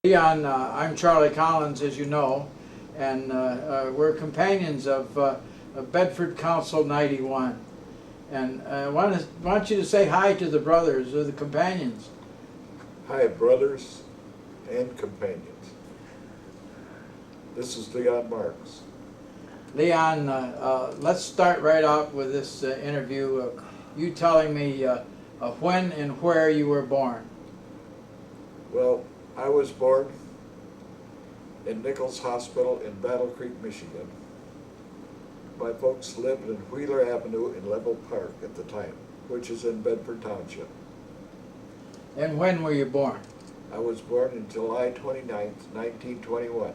Leon, I'm Charlie Collins, as you know, and we're companions of Bedford Council 91. And I want you to say hi to the brothers or the companions. Hi, brothers and companions. This is Leon Marx. Leon, let's start right out with this interview. You telling me when and where you were born. Well, I was born in Nichols Hospital in Battle Creek, Michigan. My folks lived in Wheeler Avenue in Level Park at the time, which is in Bedford Township. And when were you born? I was born on July 29th, 1921.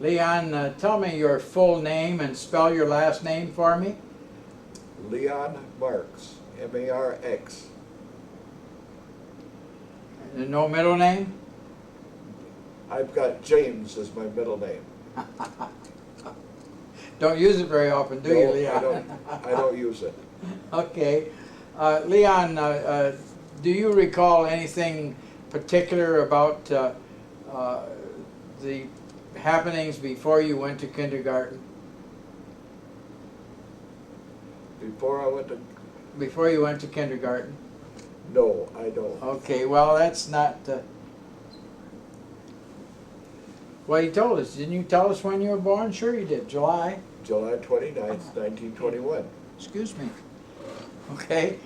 Leon, tell me your full name and spell your last name for me. Leon Marx, M-A-R-X. And no middle name? I've got James as my middle name. Don't use it very often, do you, Leon? I don't use it. Okay. Leon, do you recall anything particular about the happenings before you went to kindergarten? Before Before you went to kindergarten? No, I don't. Okay, well, that's not... Well, you told us. Didn't you tell us when you were born? Sure you did. July. July 29th, 1921. Excuse me. Okay.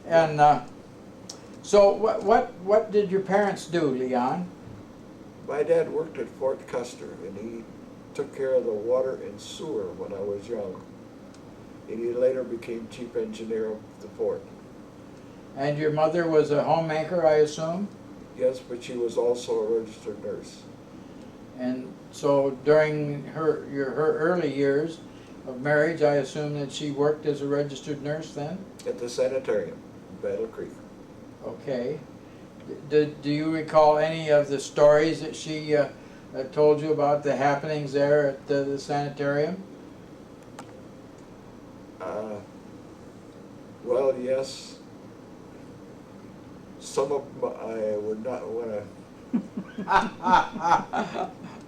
And so what did your parents do, Leon? My dad worked at Fort Custer, and he took care of the water and sewer when I was young. And he later became chief engineer of the fort. And your mother was a homemaker, I assume? Yes, but she was also a registered nurse. And so during her early years of marriage, I assume that she worked as a registered nurse then? At the sanitarium in Battle Creek. Okay. Do you recall any of the stories that she told you about the happenings there at the sanitarium? Well, yes. Some of them I would not want to...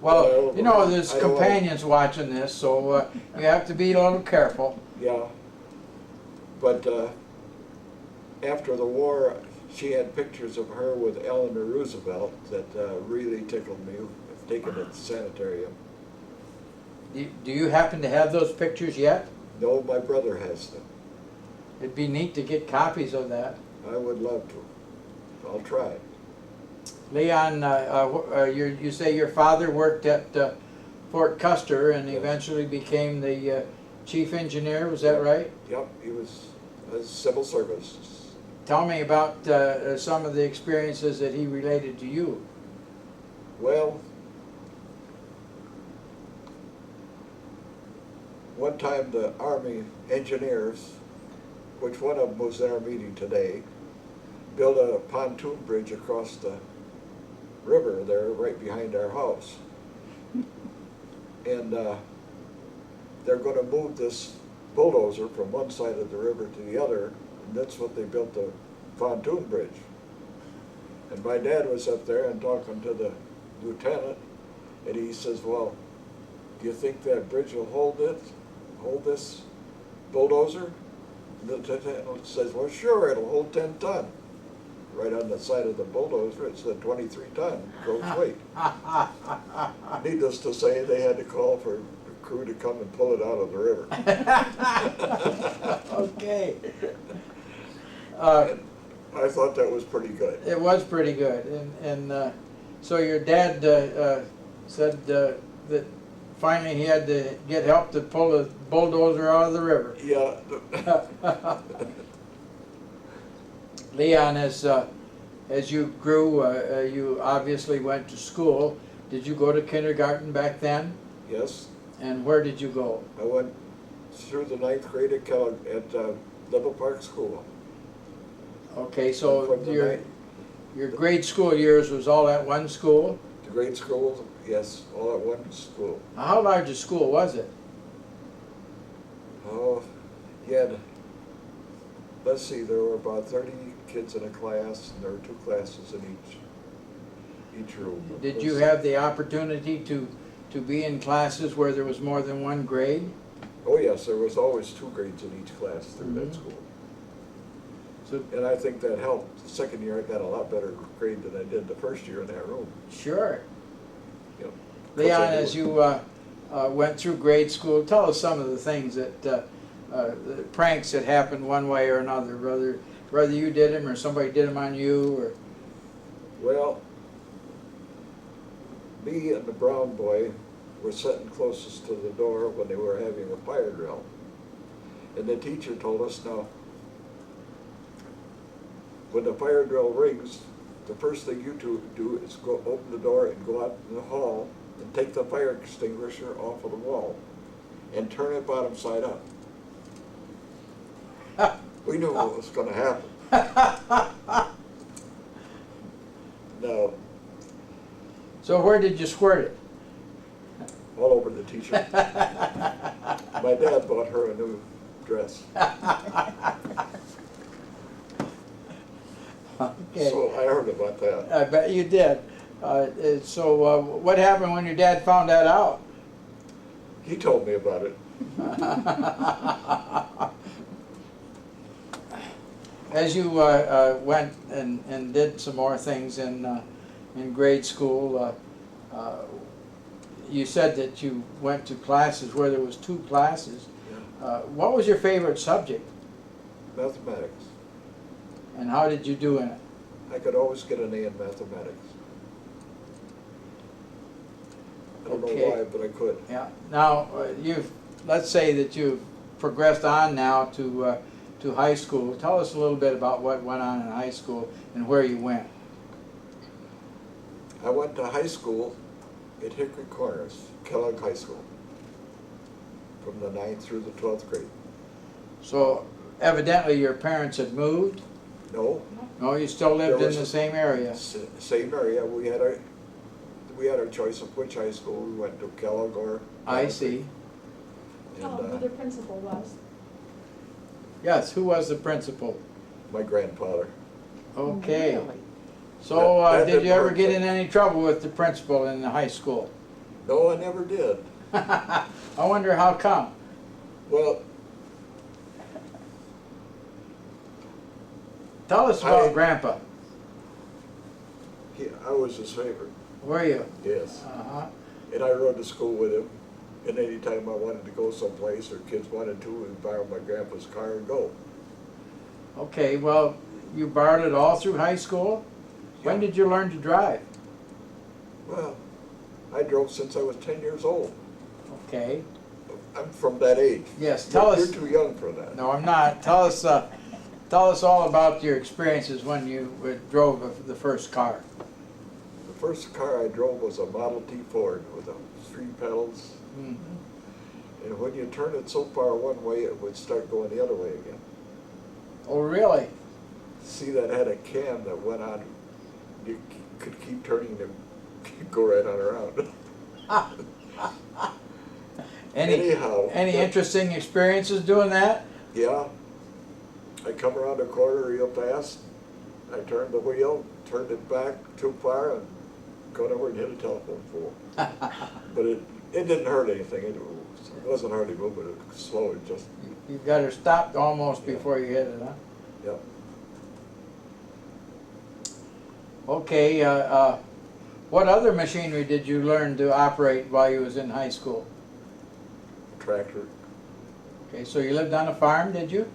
Well, you know, there's companions watching this, so you have to be a little careful. Yeah. But after the war, she had pictures of her with Eleanor Roosevelt that really tickled me, taken at the sanitarium. Do you happen to have those pictures yet? No, my brother has them. It'd be neat to get copies of that. I would love to. I'll try. Leon, you say your father worked at Fort Custer and Yes. eventually became the chief engineer, was that right? Yep, he was civil service. Tell me about some of the experiences that he related to you. Well, one time the Army engineers, which one of them was in our meeting today, built a pontoon bridge across the river there right behind our house. And they're going to move this bulldozer from one side of the river to the other, and that's what they built the pontoon bridge. And my dad was up there and talking to the lieutenant, and he says, well, do you think that bridge will hold this bulldozer? And the lieutenant says, well, sure, it'll hold 10 ton. Right on the side of the bulldozer, it said 23 ton gross weight. Needless to say, they had to call for the crew to come and pull it out of the river. Okay. I thought that was pretty good. It was pretty good. And so your dad said that finally he had to get help to pull the bulldozer out of the river. Yeah. Leon, as you grew, you obviously went to school. Did you go to kindergarten back then? Yes. And where did you go? I went through the 9th grade at Level Park School. Okay, so your grade school years was all at one school? The grade school, yes, all at one school. How large a school was it? Oh, you had, let's see, there were about 30 kids in a class, and there were 2 classes in each teacher room. Did you have the opportunity to be in classes where there was more than one grade? Oh yes, there was always 2 grades in each class through that Mhm. school. So, And I think that helped. The second year I got a lot better grade than I did the first year in that room. sure. You know, 'cause I Leon, knew as it. you went through grade school, tell us some of the things that, the pranks that happened one way or another, whether you did them or somebody did them on you, or... Well, me and the brown boy were sitting closest to the door when they were having a fire drill. And the teacher told us, now, when the fire drill rings, the first thing you two do is go open the door and go out in the hall and take the fire extinguisher off of the wall and turn it bottom side up. We knew what was going to happen. No, So where did you squirt it? all over the teacher. My dad bought her a new dress. Okay. So I heard about that. I bet you did. So what happened when your dad found that out? He told me about it. As you went and did some more things in grade school, you said that you went to classes where there was 2 classes. Yeah. What was your favorite subject, Mathematics. and how did you do in it? I could always get an A in mathematics. I don't Okay. know why, but I could. Yeah. Now let's say that you've progressed on now to high school. Tell us a little bit about what went on in high school and where you went. I went to high school at Hickory Corners, Kellogg High School, from the 9th through the 12th grade. So evidently your parents had moved? No, No, you still lived There in was the same area? same area. We had our choice of which high school we went to, Kellogg or. I see. And, Who the principal was. Yes, who was the principal? my grandfather. Okay. Really? So That did didn't you ever hurt get them. in any trouble with the principal in the high school? No, I never did. I wonder how come? Well, Tell us about I- Grandpa. I was his favorite, Were you? yes. Uh-huh. And I rode to school with him. And anytime I wanted to go someplace or kids wanted to, we'd borrow my grandpa's car and go. Okay, well, you borrowed it all through high school? When Yeah. did you learn to drive? Well, I drove since I was 10 years old. Okay. I'm from that age. Yes, tell us. You're too young for that. No, I'm not. Tell us all about your experiences when you drove the first car. The first car I drove was a Model T Ford with 3 pedals. Mhm. And when you turn it so far one way, it would start going the other way again. Oh, really? See, that had a cam that went on. You could keep turning and go right on around. Anyhow. Any interesting experiences doing that? Yeah. I come around a corner real fast. I turned the wheel, turned it back too far, and got over and hit a telephone pole. But it didn't hurt anything. It wasn't hardly moving. It was slow. It just, You got her stopped almost Yeah. before you hit it, huh? yeah. Okay, what other machinery did you learn to operate while you was in high school? Tractor. Okay, so you lived on a farm, did you?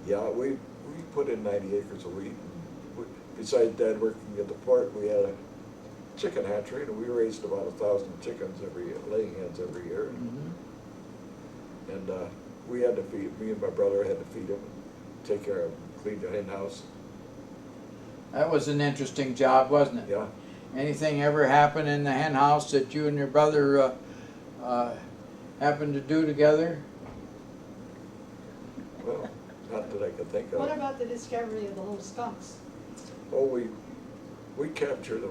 Yeah, we put in 90 acres of wheat. Besides Dad working at the port, we had a chicken hatchery, and we raised about 1,000 chickens every year, laying hens every year. Mm-hmm. And we had to feed, me and my brother had to feed them, take care of them, clean the hen house. That was an interesting job, wasn't it? Yeah. Anything ever happen in the hen house that you and your brother happened to do together? Well, not that I could think of. What about the discovery of the little skunks? Oh, we captured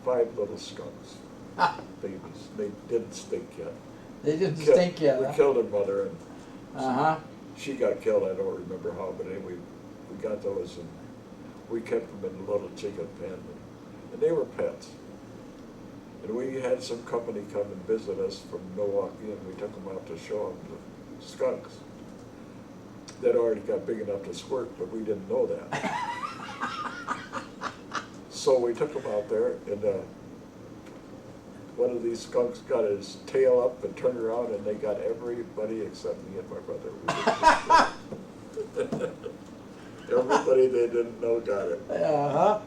5 little skunks, babies. They didn't stink yet. They didn't stink yet, We huh? killed her mother, and Uh-huh. she got killed. I don't remember how, but anyway, we got those, and we kept them in a little chicken pen, and they were pets. And we had some company come and visit us from Milwaukee, and we took them out to show them the skunks. They'd already got big enough to squirt, but we didn't know that. So we took them out there, and one of these skunks got his tail up and turned around, and they got everybody except me and my brother. Everybody they didn't know got it. Uh-huh.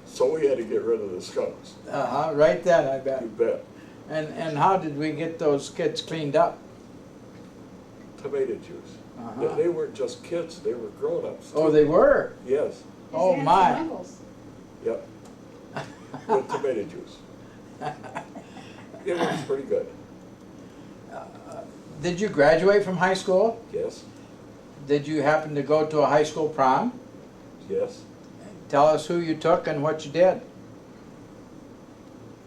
So we had to get rid of the skunks. Uh-huh, right then, I bet. You bet. And how did we get those kids cleaned up? Tomato juice. Uh-huh. They weren't just kids, they were grown-ups. Oh, they were? Yes, His Oh, aunts my. and uncles. yep. With tomato juice. It was pretty good, Did you graduate from high school? yes, Did you happen to go to a high school prom? yes. Tell us who you took and what you did.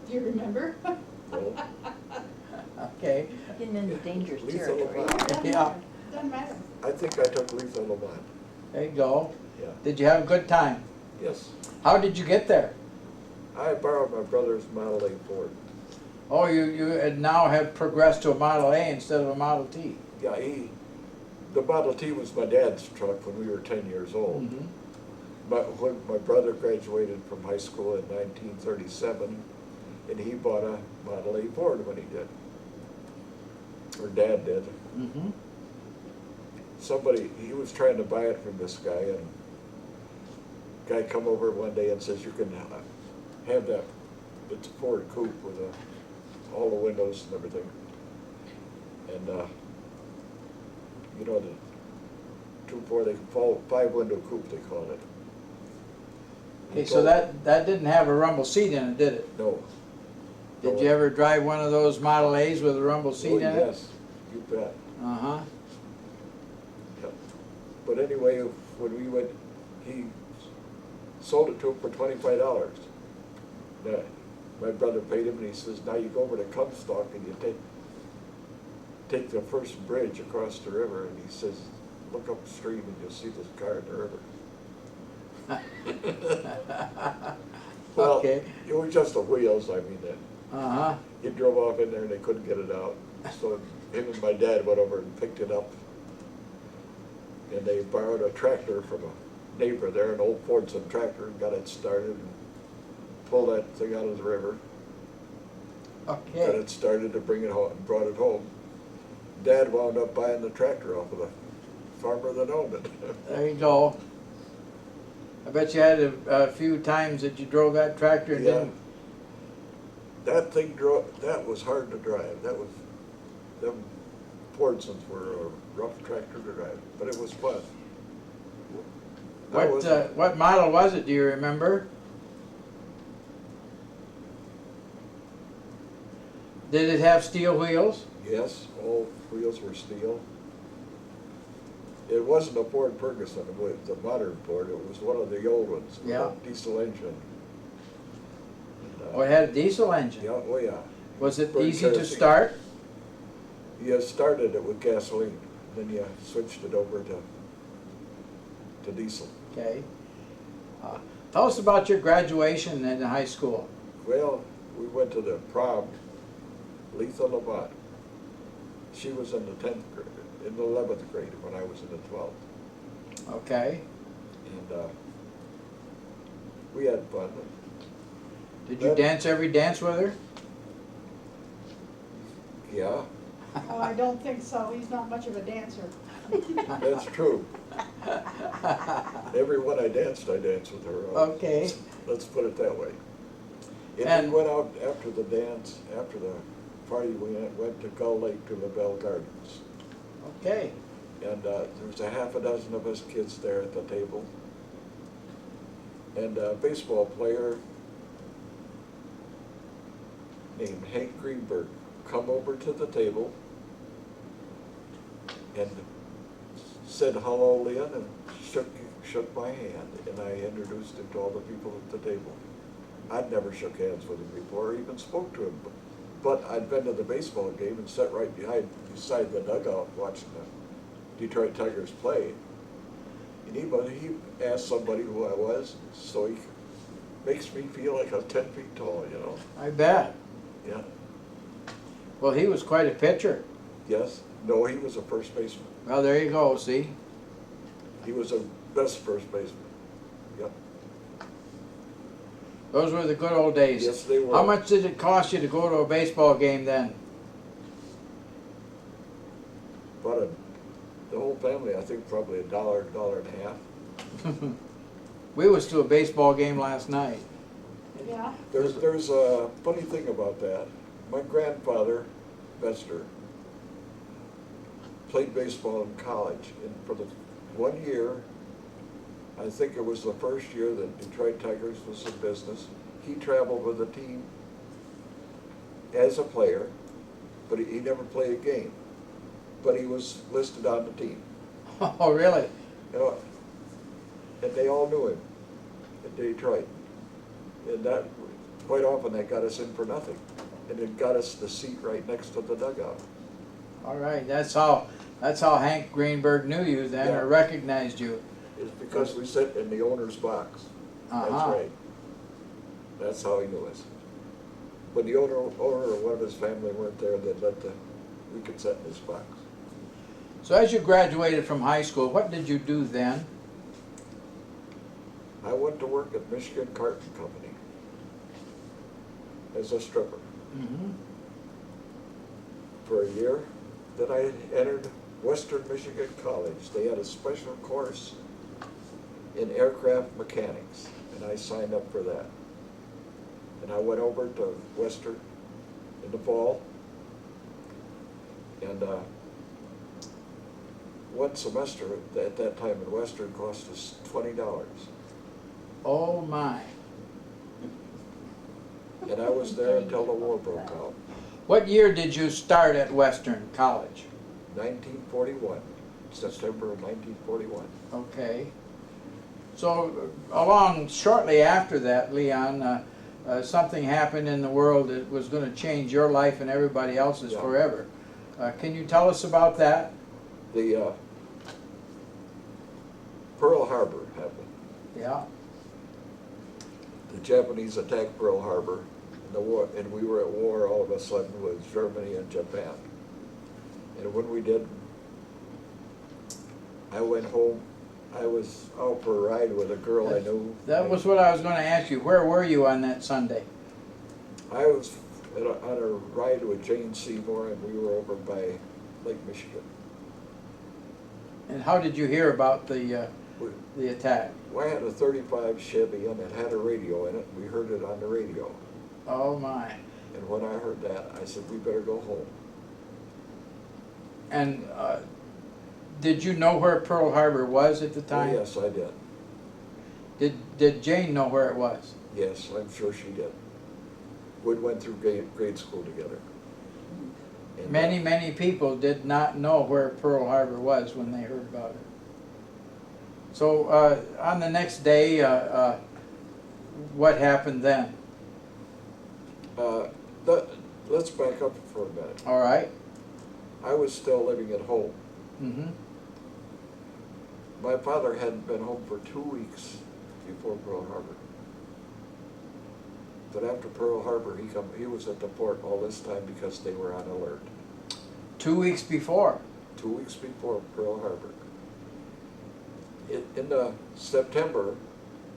Do you remember? No. Okay. Getting into dangerous Lisa territory. Lamont. Doesn't Yeah. matter. Doesn't matter. I think I took Lisa Lamont, There you go. yeah, Did you have a good time? yes. How did you get there? I borrowed my brother's Model A Ford. Oh, you had now have progressed to a Model A instead of a Model T. Yeah, the Model T was my dad's truck when we were 10 years old. Mhm. But when my brother graduated from high school in 1937, and he bought a Model A Ford when he did. Or Dad did. Mhm. He was trying to buy it from this guy, and guy come over one day and says, you can have that, it's a Ford coupe with all the windows and everything. And, you know, the 2.4, they can fall 5-window coupe, they called it. Okay, so that didn't have a rumble seat in it, did it? No. Did you ever drive one of those Model A's with a rumble seat Oh, in it? yes, you bet. Uh-huh. Yep. But anyway, when we went, he sold it to him for $25. Now, my brother paid him, and he says, now you go over to Comstock and you take the first bridge across the river, and he says, look upstream and you'll see this car in the river. Well, Okay. it was just the wheels, I mean, Uh-huh. he drove off in there and they couldn't get it out. So him and my dad went over and picked it up. And they borrowed a tractor from a neighbor there, an old Fordson tractor, and got it started and pulled that thing out of the river. Got Okay. it started to bring it home, and brought it home. Dad wound up buying the tractor off of the farmer that owned it. There you go. I bet you had a few times that you drove that tractor and Yeah. didn't. That that was hard to drive. Them Fordsons were a rough tractor to drive, but it was fun. What model was it, do you remember? Did it have steel wheels? Yes, all wheels were steel. It wasn't a Ford Ferguson, it was a modern Ford, it was one of the old ones. With Yeah. a diesel engine. And, Oh, it had a diesel engine. yeah, oh yeah. Was it Burned easy to kerosene. start? You started it with gasoline, then you switched it over to diesel. Okay. Tell us about your graduation in high school. Well, we went to the prom, Letha Lamont. She was in the 10th grade, in the 11th grade when I was in the 12th. Okay. And we had fun. Did you Then- dance every dance with her? Yeah, Oh, I don't think so. He's not much of a dancer. that's true. Every one I danced with her. Okay. Let's put it that way. And And- we went out after the dance, after the party, we went to Gull Lake to LaBelle Gardens. Okay. And there was a half a dozen of us kids there at the table. And a baseball player named Hank Greenberg come over to the table and said hello, Lynn, and shook my hand, and I introduced him to all the people at the table. I'd never shook hands with him before or even spoke to him, but I'd been to the baseball game and sat right beside the dugout watching the Detroit Tigers play. And he asked somebody who I was, so he makes me feel like I'm 10 feet tall, you know? I bet. Yeah. Well, he was quite a pitcher. Yes. No, he was a first baseman. Well, there you go, see? He was a best first baseman. Yep. Those were the good old days. Yes, they were. How much did it cost you to go to a baseball game then? But the whole family, I think probably $1, $1.50. We was to a baseball game last night. Yeah, There's a funny thing about that. My grandfather, Vester, played baseball in college, and for the 1 year, I think it was the first year that Detroit Tigers was in business, he traveled with a team as a player, but he never played a game. But he was listed on the team. Oh, really? You know, and they all knew him in Detroit. And that, quite often, that got us in for nothing. And it got us the seat right next to the dugout. All right, that's how Hank Greenberg knew you then, Yeah. or recognized you. It's because we sat in the owner's box. That's Uh-huh. right. That's how he knew us. But the owner or one of his family weren't there, we could sit in his box. So as you graduated from high school, what did you do then? I went to work at Michigan Carton Company as a stripper Mm-hmm. for a year. Then I entered Western Michigan College. They had a special course in aircraft mechanics, and I signed up for that. And I went over to Western in the fall, and one semester at that time in Western cost us $20. Oh my. And I was there until the war broke out. What year did you start at Western College? 1941, September of 1941. Okay. So along shortly after that, Leon, something happened in the world that was going to change your life and everybody else's Yeah. forever. Can you tell us about that? The Pearl Harbor happened. Yeah. The Japanese attacked Pearl Harbor, and the war, and we were at war all of a sudden with Germany and Japan. And when we did, I went home. I was out for a ride with a girl I knew. That was what I was going to ask you. Where were you on that Sunday? I was on a ride with Jane Seymour, and we were over by Lake Michigan. And how did you hear about the attack? I had a 35 Chevy, and it had a radio in it. We heard it on the radio. Oh my. And when I heard that, I said, we better go home. And did you know where Pearl Harbor was at the time? Oh, yes, I did. Did Jane know where it was? Yes, I'm sure she did. We went through grade school together. And, Many people did not know where Pearl Harbor was when they heard about it. So on the next day, what happened then? let's back up for a minute. All right. I was still living at home. Mm-hmm. My father hadn't been home for 2 weeks before Pearl Harbor. But after Pearl Harbor, he was at the port all this time because they were on alert. 2 weeks before. 2 weeks before Pearl Harbor. In September,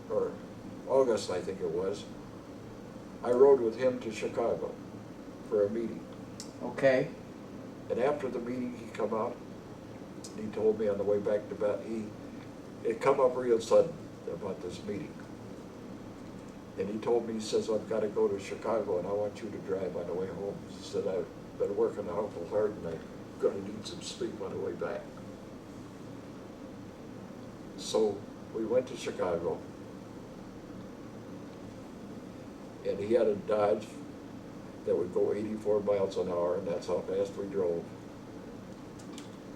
or August I think it was, I rode with him to Chicago for a meeting. Okay. And after the meeting, he come out, and he told me on the way back to bed, it come up real sudden about this meeting. And he told me, he says, I've got to go to Chicago and I want you to drive on the way home. He said, I've been working awful hard and I'm going to need some sleep on the way back. So we went to Chicago, and he had a Dodge that would go 84 miles an hour, and that's how fast we drove.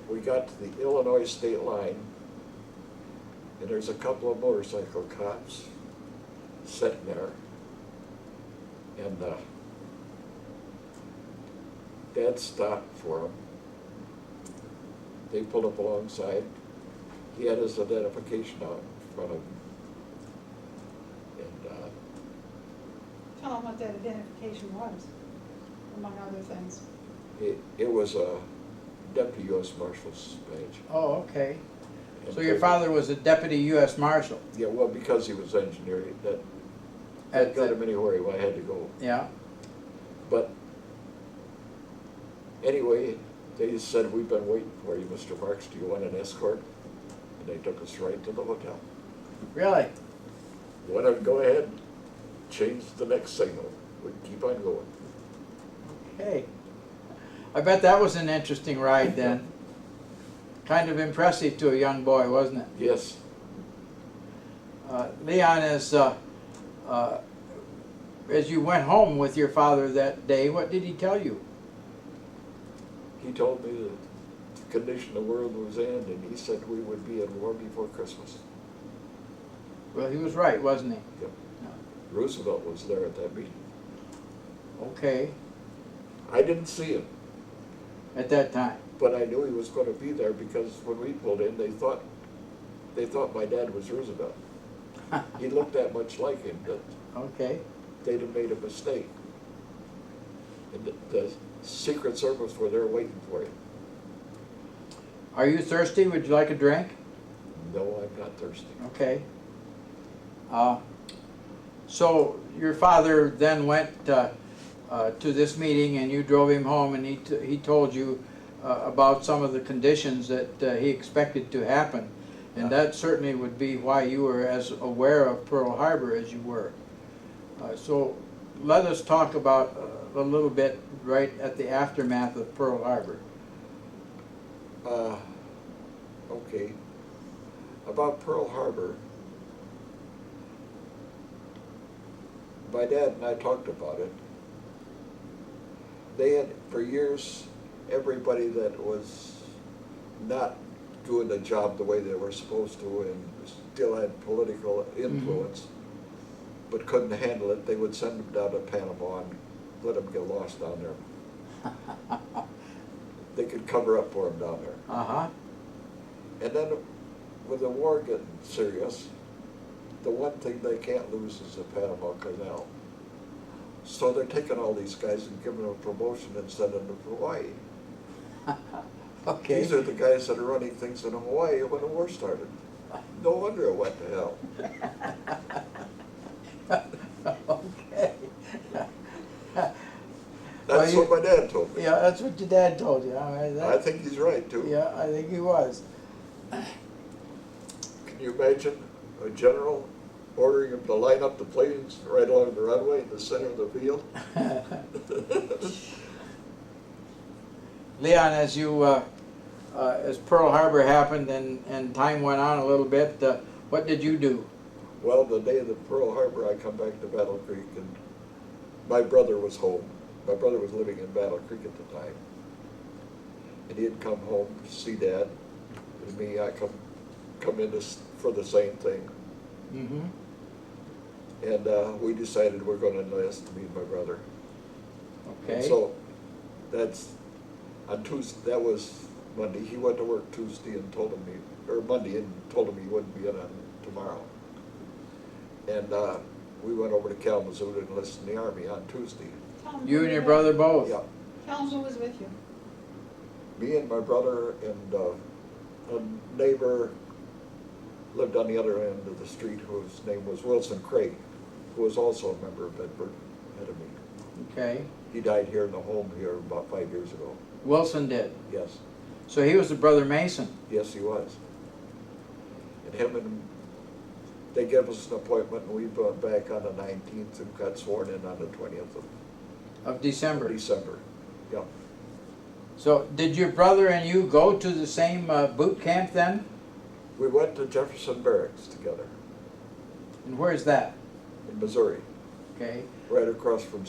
We got to the Illinois state line, and there's a couple of motorcycle cops sitting there, and Dad stopped for them. They pulled up alongside. He had his identification out in front of him, and Tell them what that identification was, among other things. It was a deputy U.S. Marshal's badge. Oh, okay. And So your father was a deputy U.S. Marshal? Yeah, well, because he was engineer, that At got the- him anywhere he had to go. Yeah, But anyway, they said, "We've been waiting for you, Mr. Marx. Do you want an escort?" And they took us right to the hotel. really? Want to go ahead, change the next signal. We keep on going. Okay. I bet that was an interesting ride then. Kind of impressive to a young boy, wasn't it? Yes. Leon, as you went home with your father that day, what did he tell you? He told me the condition the world was in, and he said we would be at war before Christmas. Well, he was right, wasn't he? Yep. Roosevelt was there at that meeting. Okay, I didn't see him, at that time. but I knew he was going to be there because when we pulled in, they thought my dad was Roosevelt. He looked that much like him that Okay. they'd have made a mistake. And the Secret Service were there waiting for you. Are you thirsty? Would you like a drink? No, I'm not thirsty. Okay. So your father then went to this meeting, and you drove him home, and he told you about some of the conditions that he expected to happen, and that certainly would be why you were as aware of Pearl Harbor as you were. So let us talk about a little bit right at the aftermath of Pearl Harbor. Okay. About Pearl Harbor, my dad and I talked about it. They had, for years, everybody that was not doing the job the way they were supposed to and still had political influence, but couldn't handle it, they would send them down to Panama and let them get lost down there. They could cover up for them down there. Uh-huh. And then with the war getting serious, the one thing they can't lose is the Panama Canal. So they're taking all these guys and giving them a promotion and sending them to Hawaii. Okay. These are the guys that are running things in Hawaii when the war started. No wonder it went to hell. Okay. That's Well, what my dad told me. Yeah, that's what your dad told you. I think he's right too. Yeah, I think he was. Can you imagine a general ordering him to line up the planes right along the runway in the center of the field? Leon, as you as Pearl Harbor happened and time went on a little bit, what did you do? Well, the day of the Pearl Harbor, I come back to Battle Creek, and my brother was home. My brother was living in Battle Creek at the time, and he had come home to see Dad. And me, I come in for the same thing, Mm-hmm. and we decided we're going to enlist, me and my brother. Okay. And so that's on Tuesday. That was Monday. He went to work Tuesday and told him Monday and told him he wouldn't be in on tomorrow. And we went over to Kalamazoo to enlist in the Army on Tuesday. Tell 'em You who and your was- brother both? Yeah, Tell 'em who was with you. me and my brother and a neighbor lived on the other end of the street whose name was Wilson Craig, who was also a member of Bedford, ahead of me. Okay. He died here in the home here about 5 years ago. Wilson did. Yes, So he was the brother Mason. yes he was. And they gave us an appointment, and we went back on the 19th and got sworn in on the 20th Of December. of December. Yeah. So did your brother and you go to the same boot camp then? We went to Jefferson Barracks together And where's that? in Missouri, Okay. right across from,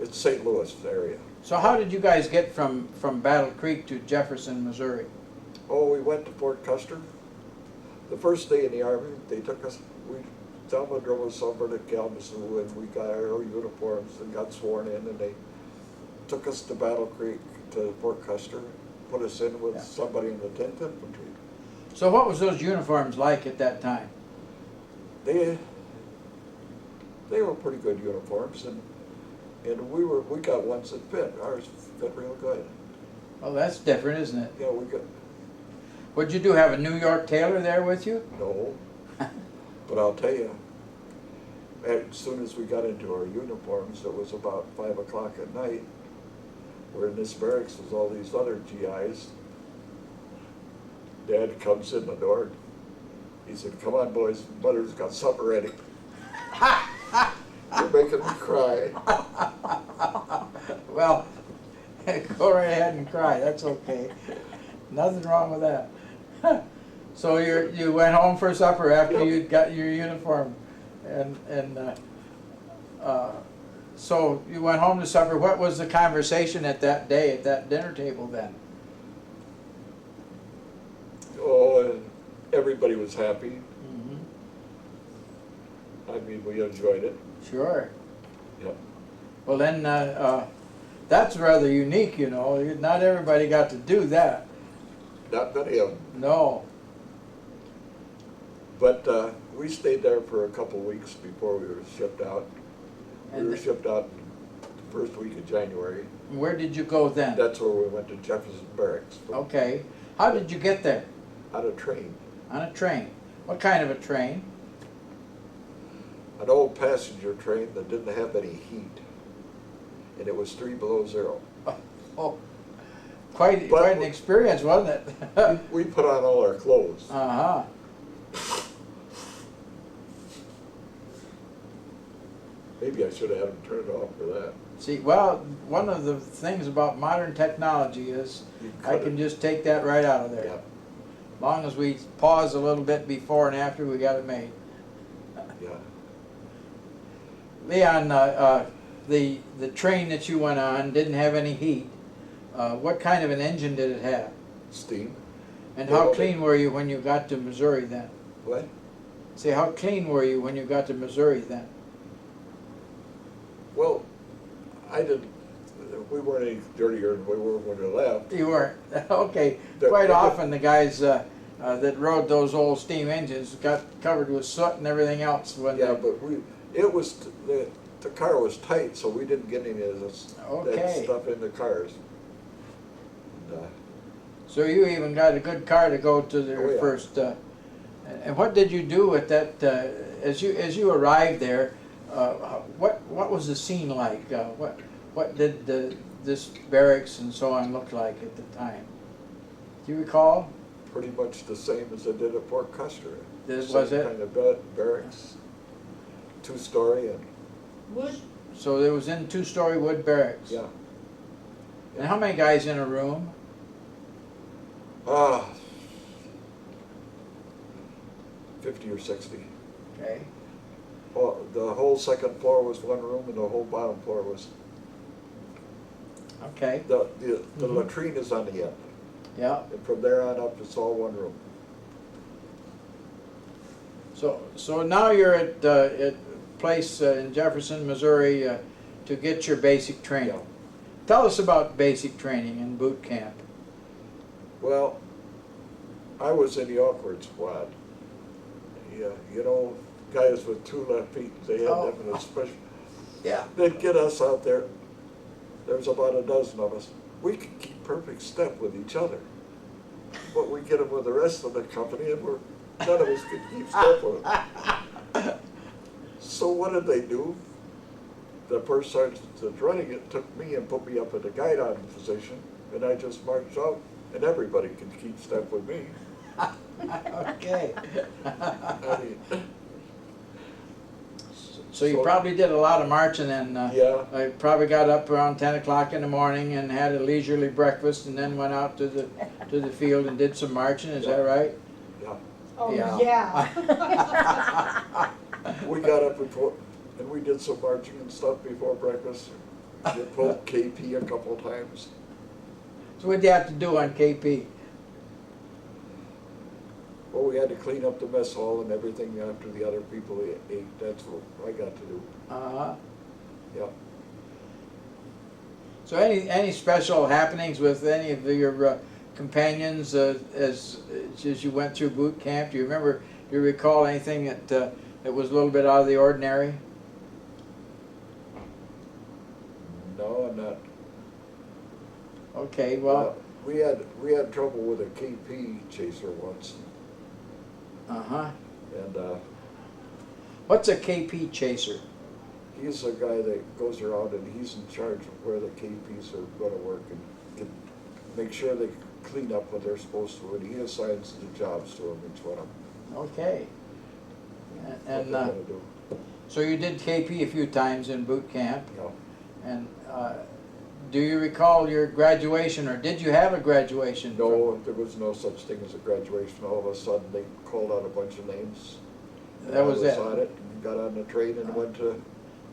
it's St. Louis area. So how did you guys get from Battle Creek to Jefferson, Missouri? Oh, we went to Fort Custer. The first day in the Army, they took us, Thelma drove us over to Kalamazoo, and we got our uniforms and got sworn in, and they took us to Battle Creek, to Fort Custer, put us in with somebody in the 10th Infantry. So what was those uniforms like at that time? The they were pretty good uniforms, and we got ones that fit. Ours fit real good. Well, that's different, isn't it? Yeah, we got, What'd you do, have a New York tailor there with you? no, but I'll tell you, as soon as we got into our uniforms, it was about 5 o'clock at night. We're in this barracks with all these other GIs. Dad comes in the door. He said, "Come on, boys, Mother's got supper ready." You're making me cry. Well, go right ahead and cry, that's okay. Nothing wrong with that. So you went home for supper after Yep. you'd got your uniform, and so you went home to supper. What was the conversation at that day, at that dinner table then? Oh, and everybody was happy. Mm-hmm. I mean, we enjoyed it. Sure. Yep. Well then, that's rather unique, you know. Not everybody got to do that. Not many of them. No. But we stayed there for a couple of weeks before we were shipped out. We And were shipped out the first week of January. where did you go then? That's where we went to Jefferson Barracks. Okay. How did you get there? On a train. On a train. What kind of a train? An old passenger train that didn't have any heat. And it was 3 below zero. Oh, quite But an experience, wasn't it? We put on all our clothes. Uh-huh. Maybe I should have had them turn it off for that. See, well, one of the things about modern technology is You I cut can it. just take that right out of there. Yeah, As long as we pause a little bit before and after we got it made. yeah. Leon, the train that you went on didn't have any heat. What kind of an engine did it have? Steam. And how Well, clean were you when you got to Missouri then? What? Say, how clean were you when you got to Missouri then? Well, we weren't any dirtier than we were when we left. You weren't. Okay. The- Quite the- often the guys that rode those old steam engines got covered with soot and everything else when Yeah, they... but the car was tight, so we didn't get any of this, that Okay. stuff in the cars. And, So you even got a good car to go to the Oh, yeah. first. And what did you do at that? As you arrived there, what was the scene like? What did this barracks and so on look like at the time? Do you recall? pretty much the same as I did at Fort Custer. Was Same it? kind of barracks, 2-story, and Wood, So there was in 2-story wood barracks. yeah. And how many guys in a room? 50 or 60. Okay. Oh, the whole second floor was one room, and the whole bottom floor was, Okay. the Mhm. latrine is on the end. Yeah. And from there on up, it's all one room. So now you're at a place in Jefferson, Missouri, to get your basic training. Yeah. Tell us about basic training in boot camp. Well, I was in the awkward squad. Yeah, you know, guys with 2 left feet, they had Oh. them in a special. Yeah. They'd get us out there. There's about a dozen of us. We could keep perfect step with each other. But we get them with the rest of the company, and none of us could keep step with them. So what did they do? The first sergeant that's running it took me and put me up at a guide-on position, and I just marched out, and everybody could keep step with me. Okay. I mean, So you So- probably did a lot of marching and yeah, I probably got up around 10 o'clock in the morning and had a leisurely breakfast and then went out to the field and did some marching. Is that right? yeah. oh, Yeah. yeah. We got up before, and we did some marching and stuff before breakfast. We pulled KP a couple of times. So what did you have to do on KP? Well, we had to clean up the mess hall and everything after the other people ate. That's what I got to do. Uh-huh. Yeah. So any special happenings with any of your companions as you went through boot camp? Do you recall anything that was a little bit out of the ordinary? done that. Okay, well, We had trouble with a KP chaser once, uh-huh. and What's a KP chaser? he's a guy that goes around and he's in charge of where the KPs are gonna work and can make sure they clean up what they're supposed to, and he assigns the jobs to them, each one of them. Okay. What And they're gonna do. so you did KP a few times in boot camp, Yeah. and do you recall your graduation, or did you have a graduation? No, there was no such thing as a graduation. All of a sudden, they called out a bunch of names. That was it. I was on it, and got on the train and went to.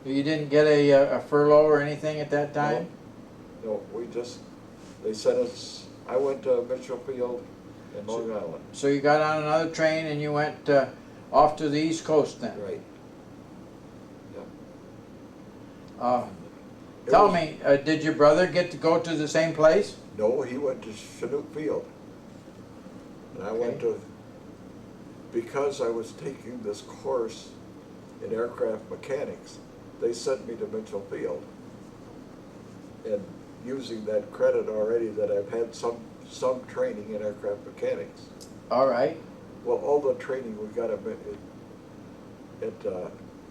You didn't get a furlough or anything at that time? No, they sent us, I went to Mitchell Field in Long Island. So you got on another train and you went off to the East Coast then? Right. Yeah. Tell me, did your brother get to go to the same place? No, he went to Chinook Field. And I went to, because I was taking this course in aircraft mechanics, they sent me to Mitchell Field. And using that credit already that I've had some training in aircraft mechanics. All right. Well, all the training we got at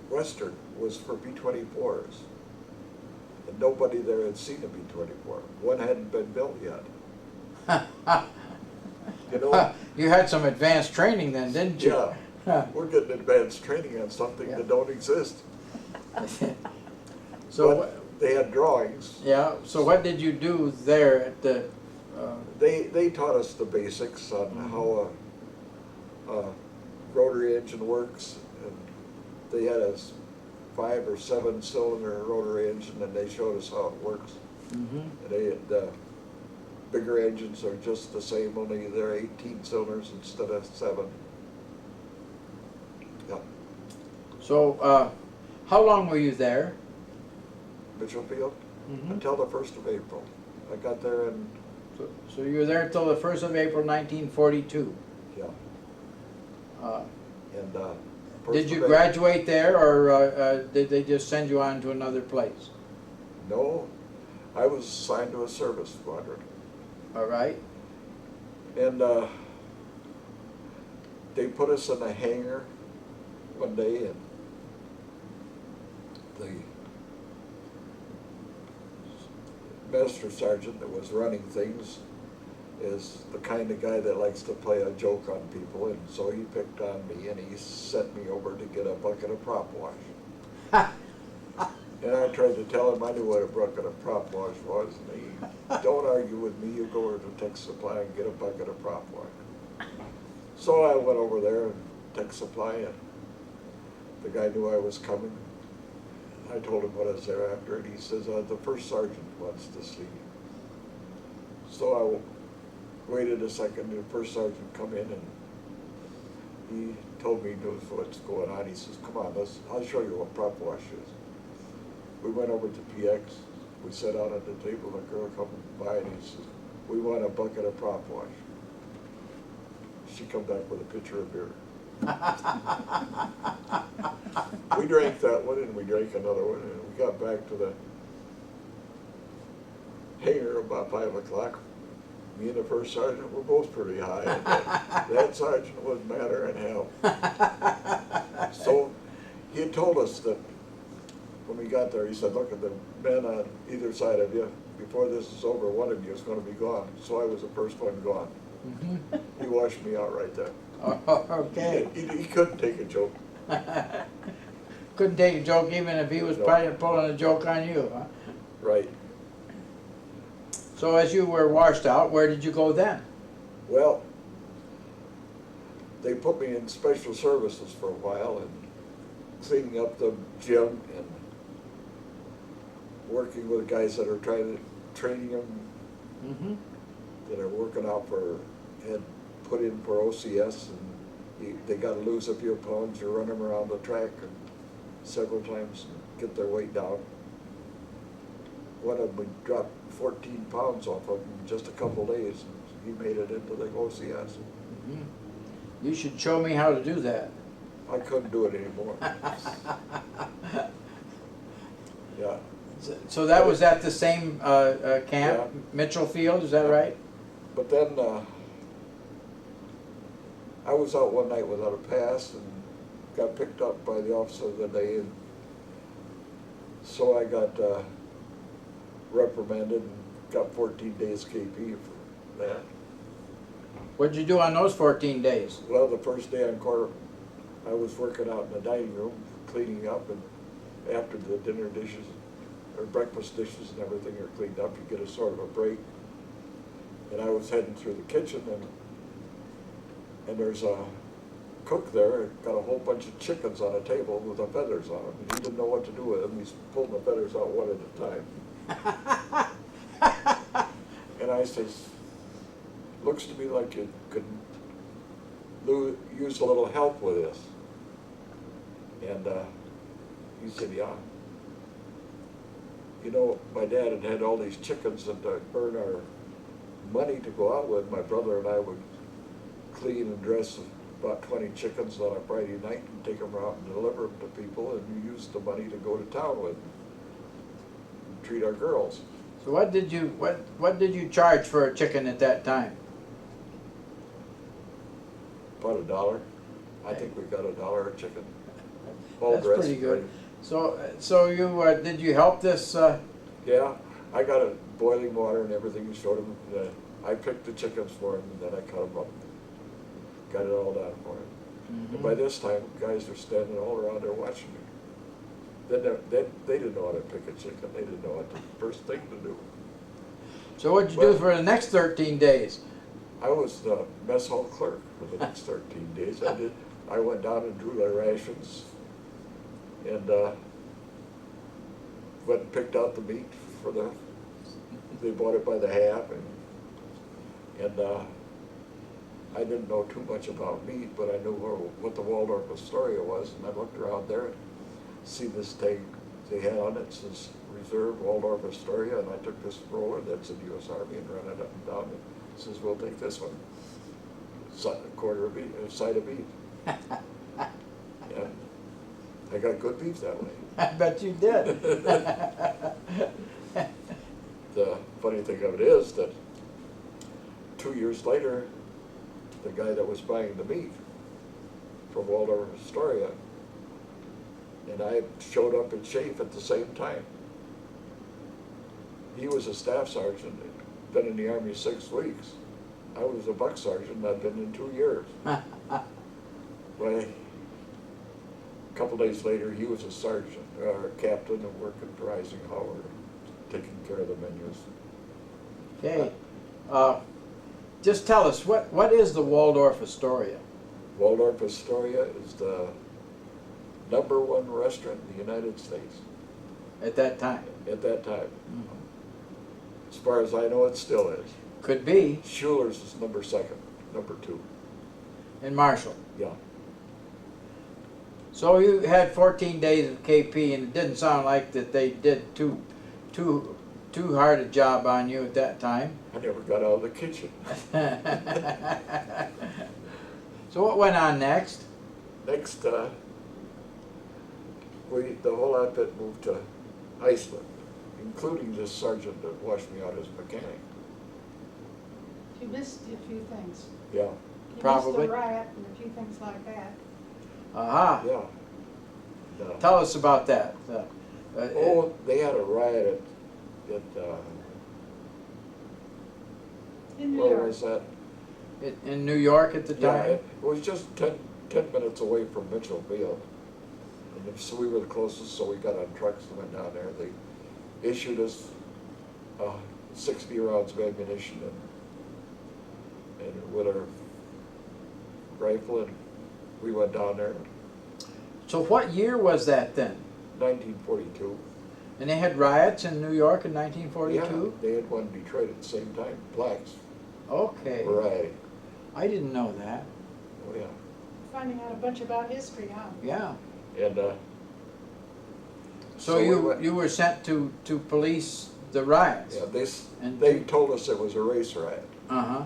Western was for B-24s. And nobody there had seen a B-24. One hadn't been built yet. You know? You had some advanced training then, didn't you? Yeah. We're getting advanced training on something that don't exist. So but they had drawings. yeah. So what did you do there at the? They taught us the basics on how a rotary engine works, and they had a 5 or 7 cylinder rotary engine, and they showed us how it works. Mm-hmm. And the bigger engines are just the same, only they're 18 cylinders instead of 7. Yeah. So how long were you there? Mitchell Field Mm-hmm. until the 1st of April. I got there in, So you were there till the 1st of April, 1942. yeah. And Did you graduate there, or did they just send you on to another place? No, I was assigned to a service squadron. All right. And they put us in a hangar one day, and the master sergeant that was running things is the kind of guy that likes to play a joke on people, and so he picked on me, and he sent me over to get a bucket of prop wash. And I tried to tell him I knew what a bucket of prop wash was, and he, don't argue with me, you go over to Tech Supply and get a bucket of prop wash. So I went over there and Tech Supply, and the guy knew I was coming. I told him what I was there after, and he says, the first sergeant wants to see you. So I waited a second, and the first sergeant come in, and he told me he knows what's going on. He says, come on, I'll show you what prop wash is. We went over to PX, we sat down at the table, and a girl come by, and he says, we want a bucket of prop wash. She come back with a pitcher of beer. We drank that one, and we drank another one, and we got back to the hangar about 5 o'clock. Me and the first sergeant were both pretty high, and that sergeant was madder than hell. So he had told us that when we got there, he said, look at the men on either side of you. Before this is over, one of you is going to be gone. So I was the first one gone. Mm-hmm. He washed me out right there. Oh, okay. He couldn't take a joke. Couldn't take a joke even if he was No. pulling a joke on you, huh? Right. So as you were washed out, where did you go then? Well, they put me in special services for a while, and cleaning up the gym and working with guys that are training them, Mm-hmm. that are working out had put in for OCS, and they got to lose a few pounds. You run them around the track several times and get their weight down. One of them, we dropped 14 pounds off of him in just a couple of days, and he made it into the OCS. Mm-hmm. You should show me how to do that. I couldn't do it anymore. Yeah. So that was at the same camp, Yeah. Mitchell Field, is that Yeah. right? But then, I was out one night without a pass and got picked up by the officer of the day, and so I got reprimanded and got 14 days KP for that. What'd you do on those 14 days? Well, the first day on court, I was working out in the dining room, cleaning up, and after the dinner dishes, or breakfast dishes and everything are cleaned up, you get a sort of a break. And I was heading through the kitchen, and there's a cook there, got a whole bunch of chickens on a table with the feathers on them. And he didn't know what to do with them. He's pulling the feathers out one at a time. And I says, looks to me like you could use a little help with this. And he said, yeah. You know, my dad had had all these chickens, and to earn our money to go out with, my brother and I would clean and dress about 20 chickens on a Friday night and take them out and deliver them to people, and we used the money to go to town with and treat our girls. So what did you charge for a chicken at that time? About $1. I think we got $1 a chicken. All That's dressed pretty good. ready. So you did you help this? Yeah, I got a boiling water and everything and showed him. I picked the chickens for him, and then I cut them up. Got it all done for him. And by this time, guys were standing all around there watching me. They didn't know how to pick a chicken. They didn't know what the first thing to do. So what'd you do for the next 13 days? I was the mess hall clerk for the next 13 days. I went down and drew their rations, and went and picked out the meat for they bought it by the half, and I didn't know too much about meat, but I knew what the Waldorf Astoria was, and I looked around there and see this tag they had on it, says Reserve Waldorf Astoria, and I took this roller that's in the U.S. Army and ran it up and down, and says, we'll take this one, a side of beef. And I got good beef that way. I bet you did. The funny thing of it is that 2 years later, the guy that was buying the meat from Waldorf Astoria and I showed up in Chafe at the same time. He was a staff sergeant, been in the Army 6 weeks. I was a buck sergeant, I'd been in 2 years. Well, a couple days later, he was a sergeant, or captain, and working for Eisenhower, taking care of the menus. Okay. Just tell us, what is the Waldorf Astoria? Waldorf Astoria is the #1 restaurant in the United States. At that time? At that time. As far as I know, it still is. Could be. Schuler's is #2, #2. In Marshall. Yeah. So you had 14 days of KP, and it didn't sound like that they did too hard a job on you at that time. I never got out of the kitchen. So what went on next? Next, the whole outfit moved to Iceland, including this sergeant that washed me out as a mechanic. You missed a few things. Yeah. You Probably. missed the riot and a few things like that. Aha. Yeah. Tell us about that. Oh, they had a riot at In New where York. was that? In New York at the Yeah, time? it was just 10 minutes away from Mitchell Field. And so we were the closest, so we got on trucks and went down there. They issued us 60 rounds of ammunition and with our rifle, and we went down there. So what year was that then? 1942. And they had riots in New York in 1942? Yeah, they had one in Detroit at the same time. Blacks Okay. variety. I didn't know that. Oh yeah. Finding out a bunch about history, huh? Yeah. And So you were sent to police the riots? yeah, And they told us it was a race riot. Uh-huh.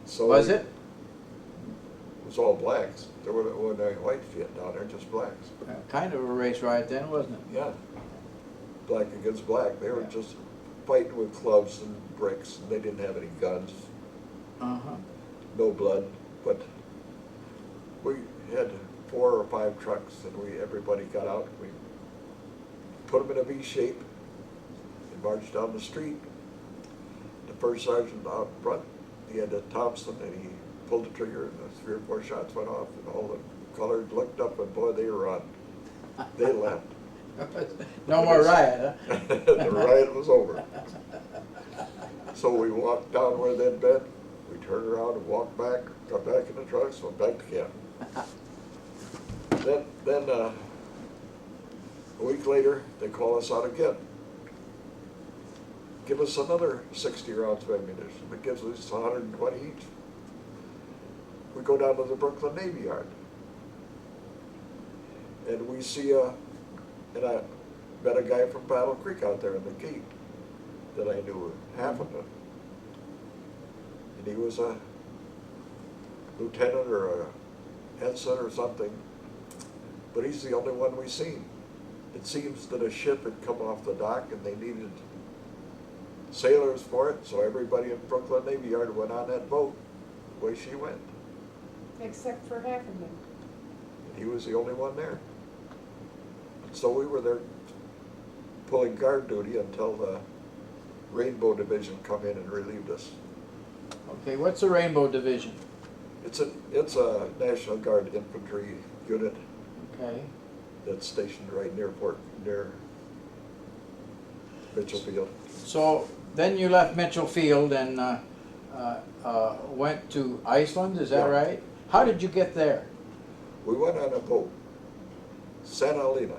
So Was it? It was all blacks. There wasn't any white shit down there, just blacks. Kind of a race riot then, wasn't it? Yeah. black against black. They were Yeah. just fighting with clubs and bricks, and they didn't have any guns, Uh-huh. no blood. But we had 4 or 5 trucks, and everybody got out. We put them in a V shape and marched down the street. The first sergeant out front, he had a Thompson, and he pulled the trigger, and 3 or 4 shots went off, and all the colored looked up, and boy, they run. They left. No more riot, huh? The riot was over. So we walked down where they'd been, we turned around and walked back, got back in the trucks, went back to camp. Then a week later, they call us out again. Give us another 60 rounds of ammunition. It gives us 120 each. We go down to the Brooklyn Navy Yard. And we see and I met a guy from Battle Creek out there in the gate that I knew, half of them. And he was a lieutenant or a ensign or something, but he's the only one we seen. It seems that a ship had come off the dock and they needed sailors for it, so everybody in Brooklyn Navy Yard went on that boat the way she went. Except for half of them. And he was the only one there. So we were there pulling guard duty until the Rainbow Division come in and relieved us. Okay, what's the Rainbow Division? It's a National Guard infantry unit Okay. that's stationed right near Mitchell Field. So then you left Mitchell Field and went to Iceland, is that Yeah. right? How did you get there? We went on a boat. Santa Elena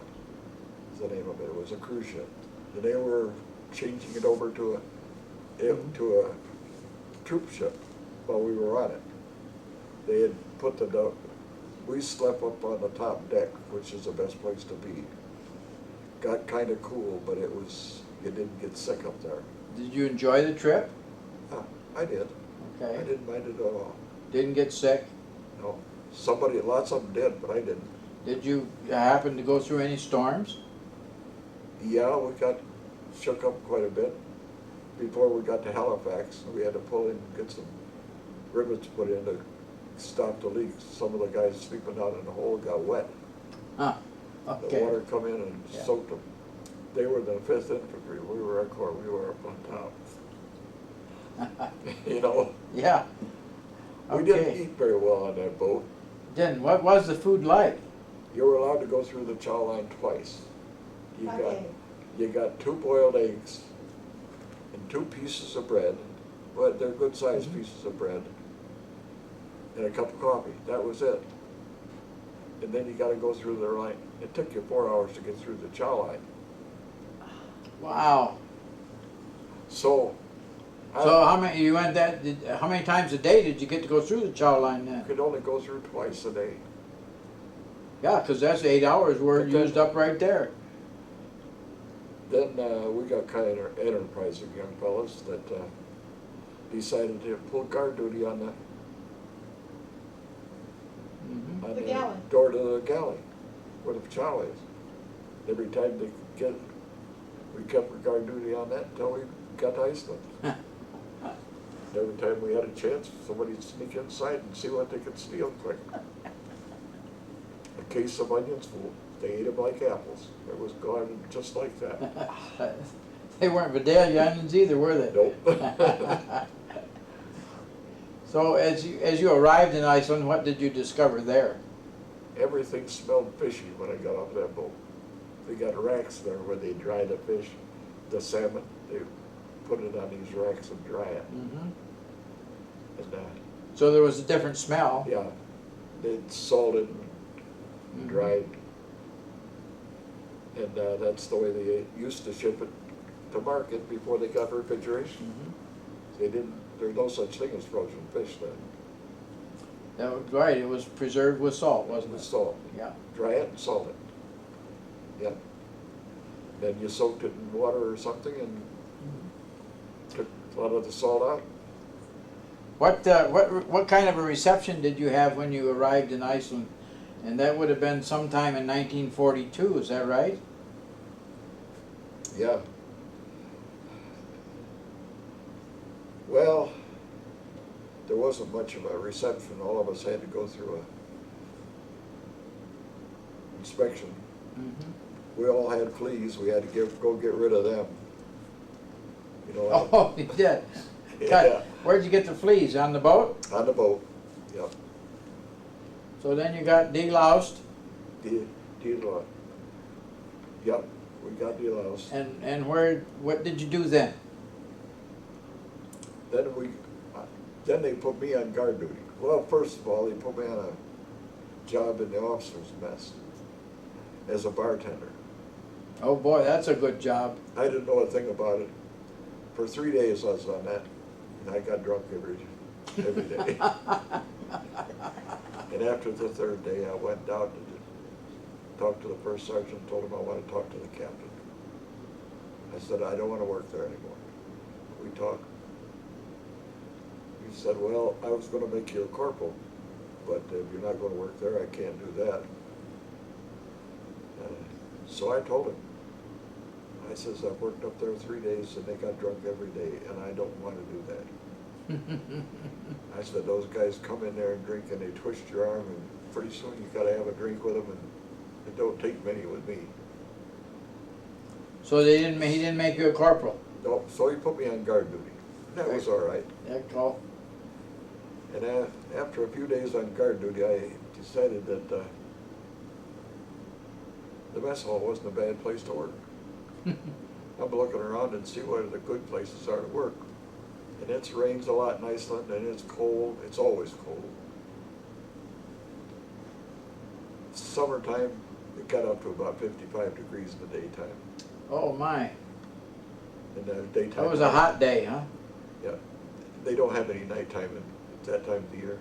is the name of it. It was a cruise ship. And they were changing it over to a troop ship while we were on it. They had put we slept up on the top deck, which is the best place to be. Got kind of cool, but you didn't get sick up there. Did you enjoy the trip? I did. I Okay. didn't mind it at all. Didn't get sick? No. Lots of them did, but I didn't. Did you happen to go through any storms? Yeah, we got shook up quite a bit. Before we got to Halifax, we had to pull in and get some rivets put in to stop the leaks. Some of the guys sleeping out in the hole got wet. Huh, The okay. water come in and Yeah. soaked them. They were the 5th Infantry, we were our corps, we were up on top. You know, Yeah. we didn't Okay. eat very well on that boat. Then what was the food like? You were allowed to go through the chow line twice. Okay. You got 2 boiled eggs and 2 pieces of bread. Well, they're good sized pieces of bread. And a cup of coffee. That was it. And then you got to go through the line. It took you 4 hours to get through the chow line. Wow. So, So how many you went how many times a day did you get to go through the chow line you then? could only go through twice a day. Yeah, because that's 8 hours were But then- used up right there. Then we got kind of enterprising young fellas that decided to pull guard duty on the Mhm. The galley. door to the galley where the chow is. Every time we kept guard duty on that until we got to Iceland. Every time we had a chance, somebody'd sneak inside and see what they could steal quick. A case of onions full. They ate them like apples. It was gone just like that. They weren't Vidalia onions either, were they? Nope. So as you arrived in Iceland, what did you discover there? Everything smelled fishy when I got off that boat. They got racks there where they dry the fish, the salmon. They put it on these racks and dry it. Mm-hmm. And So there was a different smell. yeah, it's salted and dried. And that's the way they used to ship it to market before they got refrigeration. Mhm. There's no such thing as frozen fish then. That was right. It was preserved with salt, wasn't With it? salt. Yeah. Dry it and salt it. Yeah. Then you soaked it in water or something and took a lot of the salt out. What kind of a reception did you have when you arrived in Iceland? And that would have been sometime in 1942. Is that right? Yeah. Well, there wasn't much of a reception. All of us had to go through a inspection. Mhm. We all had fleas. We had to go get rid of them. You know, Oh, you did? yeah, Where'd you get the fleas? On the boat? on the boat. Yep. So then you got deloused, Yep, we got deloused. and what did you do then? Then they put me on guard duty. Well, first of all, they put me on a job in the officers' mess as a bartender. Oh boy, that's a good job. I didn't know a thing about it. For 3 days I was on that, and I got drunk every day. And after the third day, I went down to talk to the first sergeant, told him I want to talk to the captain. I said, I don't want to work there anymore. We talked. He said, well, I was going to make you a corporal, but if you're not going to work there, I can't do that. So I told him. I says, I've worked up there 3 days and they got drunk every day, and I don't want to do that. I said, those guys come in there and drink and they twist your arm, and pretty soon you got to have a drink with them, and it don't take many with me. So he didn't make you a corporal? No, so he put me on guard duty. That was all right. Yeah, cool. And after a few days on guard duty, I decided that the mess hall wasn't a bad place to work. I'm looking around and see what the good places are to work. And it rains a lot in Iceland, and it's cold. It's always cold. Summertime, it got up to about 55 degrees in the daytime. Oh my. In the daytime. That was a hot day, huh? Yeah. They don't have any nighttime at that time of the year.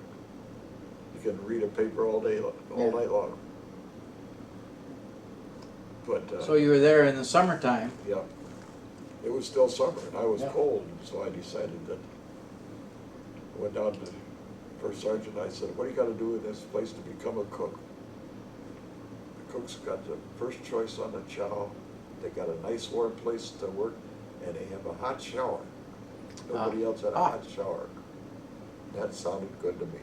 You can read a paper all day, all night long. But So you were there in the summertime. yeah, it was still summer, and I was Yeah. cold, so I decided that. I went down to the first sergeant, and I said, what do you got to do in this place to become a cook? The cook's got the first choice on the chow, they got a nice warm place to work, and they have a hot shower. Nobody else had a hot shower. That sounded good to me.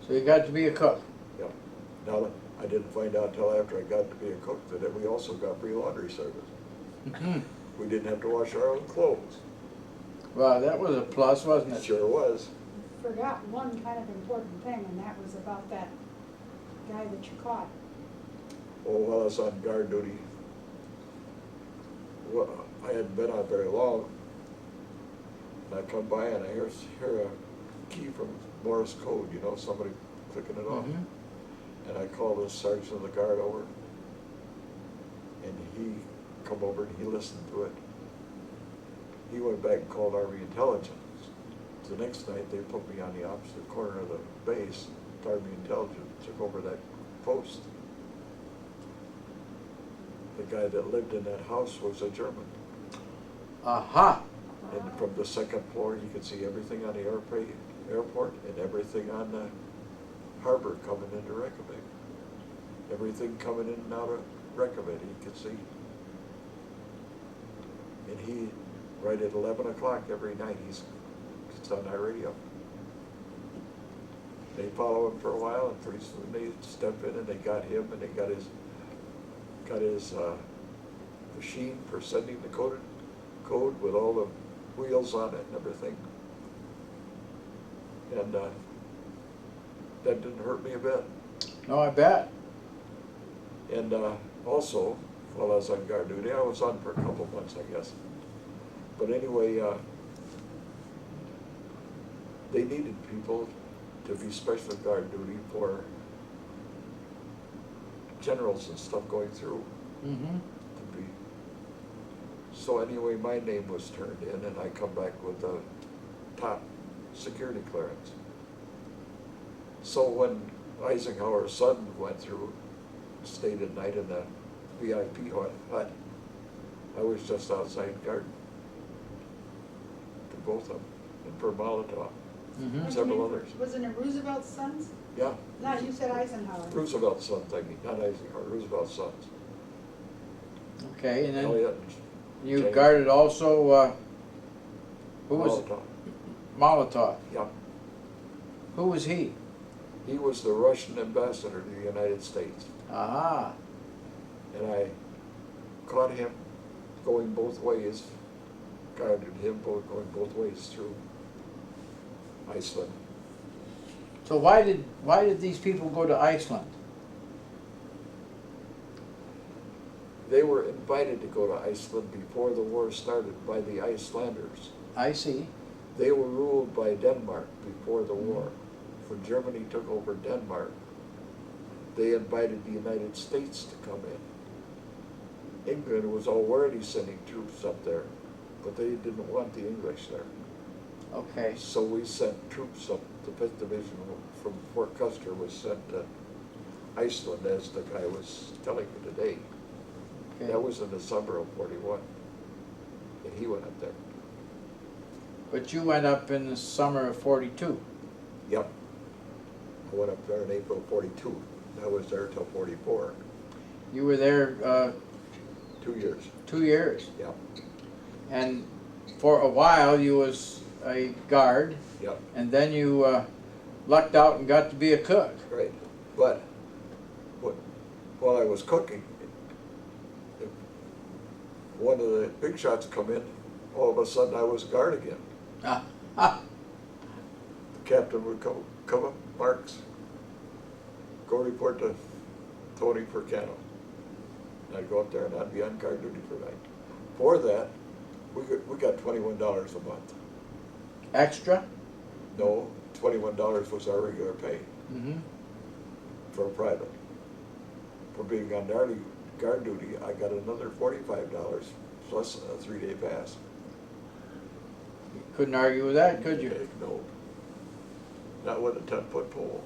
So you got to be a cook. Yeah. Now, I didn't find out until after I got to be a cook that we also got free laundry service. We didn't have to wash our own clothes. Well, that was a plus, wasn't It it? sure was. Forgot one kind of important thing, and that was about that guy that you caught. Oh, while I was on guard duty, well, I hadn't been on very long, and I come by and I hear a key from Morse code, you know, somebody clicking it off. Mhm. And I called the sergeant of the guard over, and he come over and he listened to it. He went back and called Army Intelligence. The next night, they put me on the opposite corner of the base. Army Intelligence took over that post. The guy that lived in that house was a German. Aha. And from the second floor, you could see everything on the airport and everything on the harbor coming into Reykjavik. Everything coming in and out of Reykjavik, he could see. And he, right at 11 o'clock every night, it's on our radio. They follow him for a while, and pretty soon they step in and they got him, and they got his machine for sending the code with all the wheels on it and everything. And that didn't hurt me a bit. No, I bet. And also, while I was on guard duty, I was on for a couple months, I guess. But anyway, they needed people to be special guard duty for generals and stuff going through. Mm-hmm. So anyway, my name was turned in, and I come back with the top security clearance. So when Eisenhower's son went through, stayed at night in the VIP hut, I was just outside guard to both of them, and for Molotov, Mm-hmm. several others. Wasn't it Roosevelt's sons? Yeah. No, you said Eisenhower. Roosevelt's sons, I mean, not Eisenhower, Roosevelt's sons. Okay, and then Elliot You James. guarded also, who was it? Molotov. Molotov. Yeah. Who was he? He was the Russian ambassador to the United States. Aha. And I caught him going both ways, guarded him going both ways through Iceland. So why did these people go to Iceland? They were invited to go to Iceland before the war started by the Icelanders. I see. They were ruled by Denmark before the war. When Germany took over Denmark, they invited the United States to come in. England was already sending troops up there, but they didn't want the English there. Okay. So we sent troops up. The 5th Division from Fort Custer was sent to Iceland, as the guy was telling me today. Okay. That was in the summer of '41, and he went up there. But you went up in the summer of '42. Yep. I went up there in April of '42. I was there till '44. You were there 2 years. 2 years. Yep. And for a while you was a guard, Yep. and then you lucked out and got to be a cook. Right. But while I was cooking, if one of the big shots come in, all of a sudden I was guard again. Ah, The captain would come up, Marx, go report to Tony Percano. And I'd go up there and I'd be on guard duty for the night. For that, we got $21 a month. extra? No, $21 was our regular pay Mm-hmm. for a private. For being on guard duty, I got another $45 plus a 3-day pass. Couldn't argue with that, could you? Heck, no. Not with a 10-foot pole.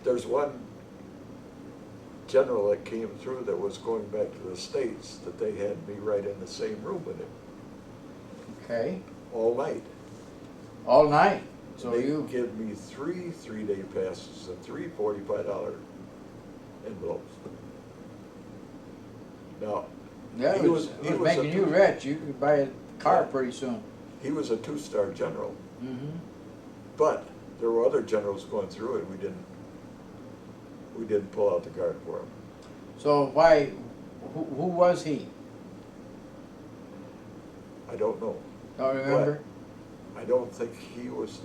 There's one general that came through that was going back to the States that they had me right in the same room with him Okay. all night. All night. So They you give me 3 3-day passes and 3 $45 envelopes. Now, yeah, it he was, he it was a making you two- rich. You could buy a car Yeah. pretty soon. He was a 2-star general, Mm-hmm. but there were other generals going through it. We didn't pull out the guard for him. So why? Who was he? I don't know. Don't remember. I don't think he was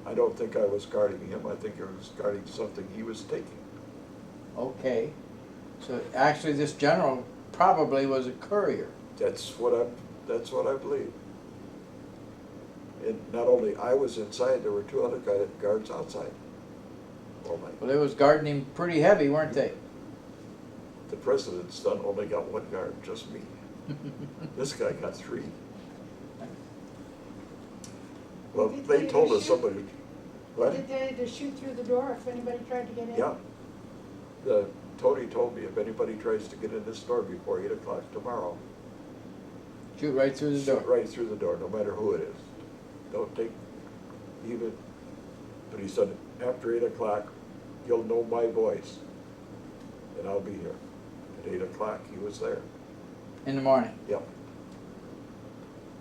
I don't think I was guarding him. I think I was guarding something he was taking. Okay. So actually, this general probably was a courier. That's what I believe. And not only I was inside, there were 2 other guards outside all night. Well, they was guarding him pretty heavy, weren't they? The president's son only got 1 guard, just me. This guy got 3. Well, Did they they told us shoot? somebody, what? Did they to shoot through the door if anybody tried to get in? Yeah. Tony told me if anybody tries to get in this door before 8 o'clock tomorrow, Shoot right through the shoot door. right through the door, no matter who it is. Don't take even, but he said, after 8 o'clock, you'll know my voice, and I'll be here. At 8 o'clock, he was there. In the morning. Yep.